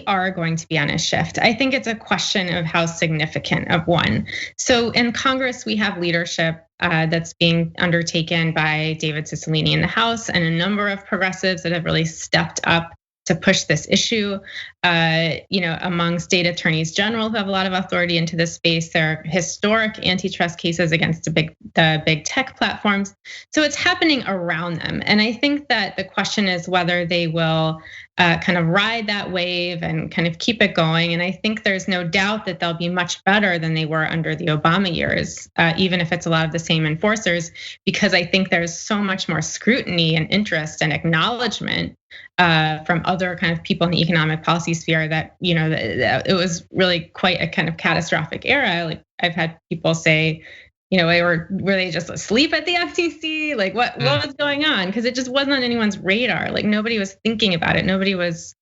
are going to be on a shift. I think it's a question of how significant of one. So in Congress, we have leadership that's being undertaken by David Cicilline in the House, and a number of progressives that have really stepped up to push this issue. Among state attorneys general who have a lot of authority into this space, there are historic antitrust cases against the big tech platforms. So it's happening around them, and I think that the question is whether they will kind of ride that wave and kind of keep it going. And I think there's no doubt that they'll be much better than they were under the Obama years, even if it's a lot of the same enforcers, because I think there's so much more scrutiny and interest and acknowledgement from other kind of people in the economic policy sphere that that it was really quite a kind of catastrophic era. Like I've had people say, were they just asleep at the FTC? Like what was going on? Because it just wasn't on anyone's radar. Like nobody was thinking about it. Nobody was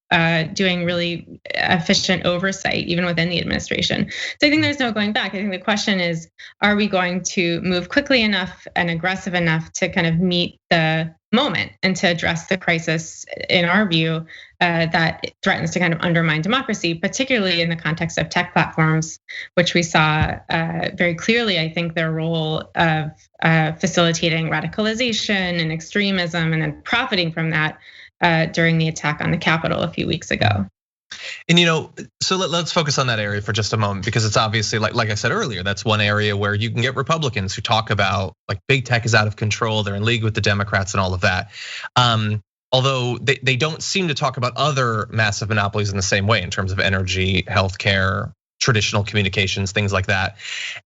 doing really efficient oversight, even within the administration. So I think there's no going back. I think the question is, are we going to move quickly enough and aggressive enough to kind of meet the moment and to address the crisis, in our view, that threatens to kind of undermine democracy, particularly in the context of tech platforms, which we saw very clearly, I think, their role of facilitating radicalization and extremism and then profiting from that during the attack on the Capitol a few weeks ago. And so let's focus on that area for just a moment, because it's obviously like I said earlier, that's one area where you can get Republicans who talk about like big tech is out of control, they're in league with the Democrats and all of that. Although they don't seem to talk about other massive monopolies in the same way in terms of energy, healthcare, traditional communications, things like that.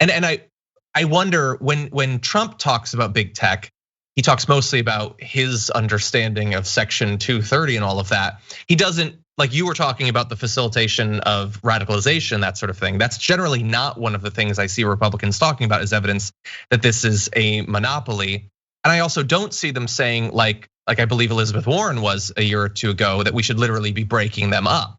And I wonder when Trump talks about big tech, he talks mostly about his understanding of Section 230 and all of that. He doesn't, like you were talking about the facilitation of radicalization, that sort of thing. That's generally not one of the things I see Republicans talking about as evidence that this is a monopoly. And I also don't see them saying, like I believe Elizabeth Warren was a year or two ago, that we should literally be breaking them up.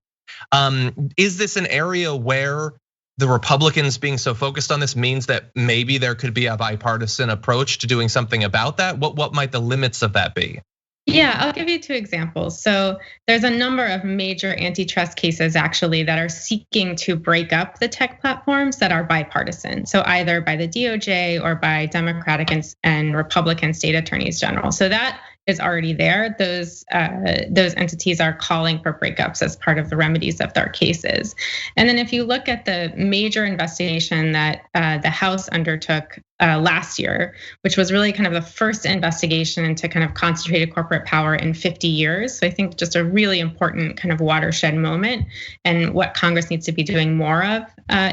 Is this an area where the Republicans being so focused on this means that maybe there could be a bipartisan approach to doing something about that? What might the limits of that be? Yeah, I'll give you 2 examples. So there's a number of major antitrust cases actually that are seeking to break up the tech platforms that are bipartisan. So either by the DOJ or by Democratic and Republican state attorneys general. So that is already there. Those entities are calling for breakups as part of the remedies of their cases. And then if you look at the major investigation that the House undertook last year, which was really kind of the first investigation into kind of concentrated corporate power in 50 years. So I think just a really important kind of watershed moment and what Congress needs to be doing more of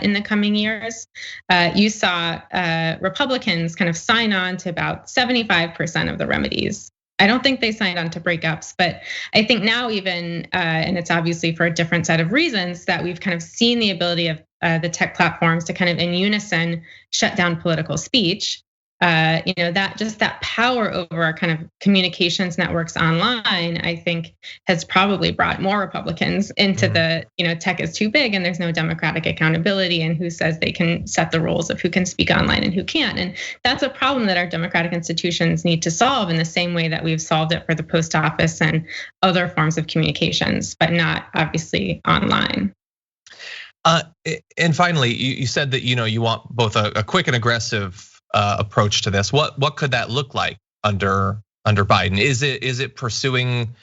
in the coming years. You saw Republicans kind of sign on to about 75% of the remedies. I don't think they signed on to breakups, but I think now even, and it's obviously for a different set of reasons, that we've kind of seen the ability of the tech platforms to kind of in unison shut down political speech. that power over our kind of communications networks online, I think has probably brought more Republicans into the, tech is too big and there's no democratic accountability and who says they can set the rules of who can speak online and who can't. And that's a problem that our democratic institutions need to solve in the same way that we've solved it for the post office and other forms of communications, but not obviously online. And finally, you said that you want both a quick and aggressive approach to this. What could that look like under Biden? Is it pursuing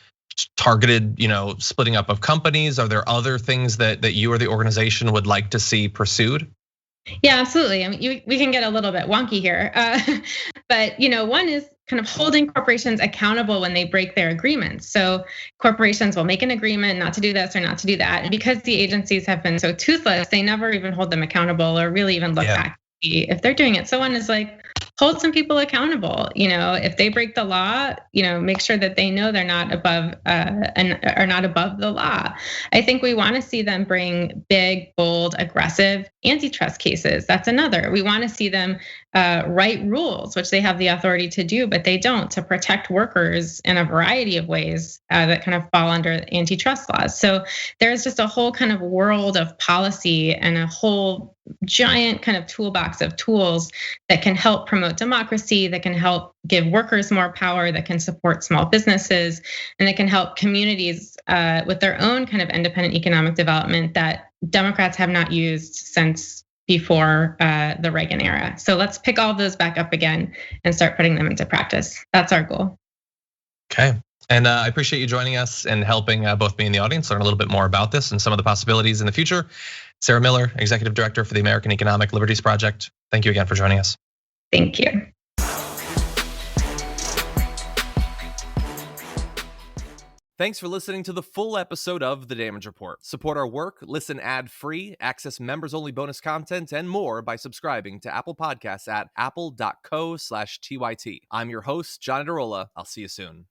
targeted, splitting up of companies? Are there other things that you or the organization would like to see pursued? Yeah, absolutely. I mean, we can get a little bit wonky here, but one is kind of holding corporations accountable when they break their agreements. So corporations will make an agreement not to do this or not to do that, and because the agencies have been so toothless, they never even hold them accountable or really even look back to see if they're doing it. So one is like, hold some people accountable. If they break the law, make sure that they know they're not above and are not above the law. I think we want to see them bring big, bold, aggressive antitrust cases. That's another. We want to see them write rules, which they have the authority to do, but they don't, to protect workers in a variety of ways that kind of fall under antitrust laws. So there's just a whole kind of world of policy and a whole giant kind of toolbox of tools that can help promote democracy, that can help give workers more power, that can support small businesses, and that can help communities with their own kind of independent economic development that Democrats have not used since before the Reagan era. So let's pick all of those back up again and start putting them into practice. That's our goal. Okay. And I appreciate you joining us and helping both me and the audience learn a little bit more about this and some of the possibilities in the future. Sarah Miller, Executive Director for the American Economic Liberties Project. Thank you again for joining us. Thank you. Thanks for listening to the full episode of The Damage Report. Support our work, listen ad-free, access members-only bonus content, and more by subscribing to Apple Podcasts at apple.co/TYT. I'm your host, John Adarola. I'll see you soon.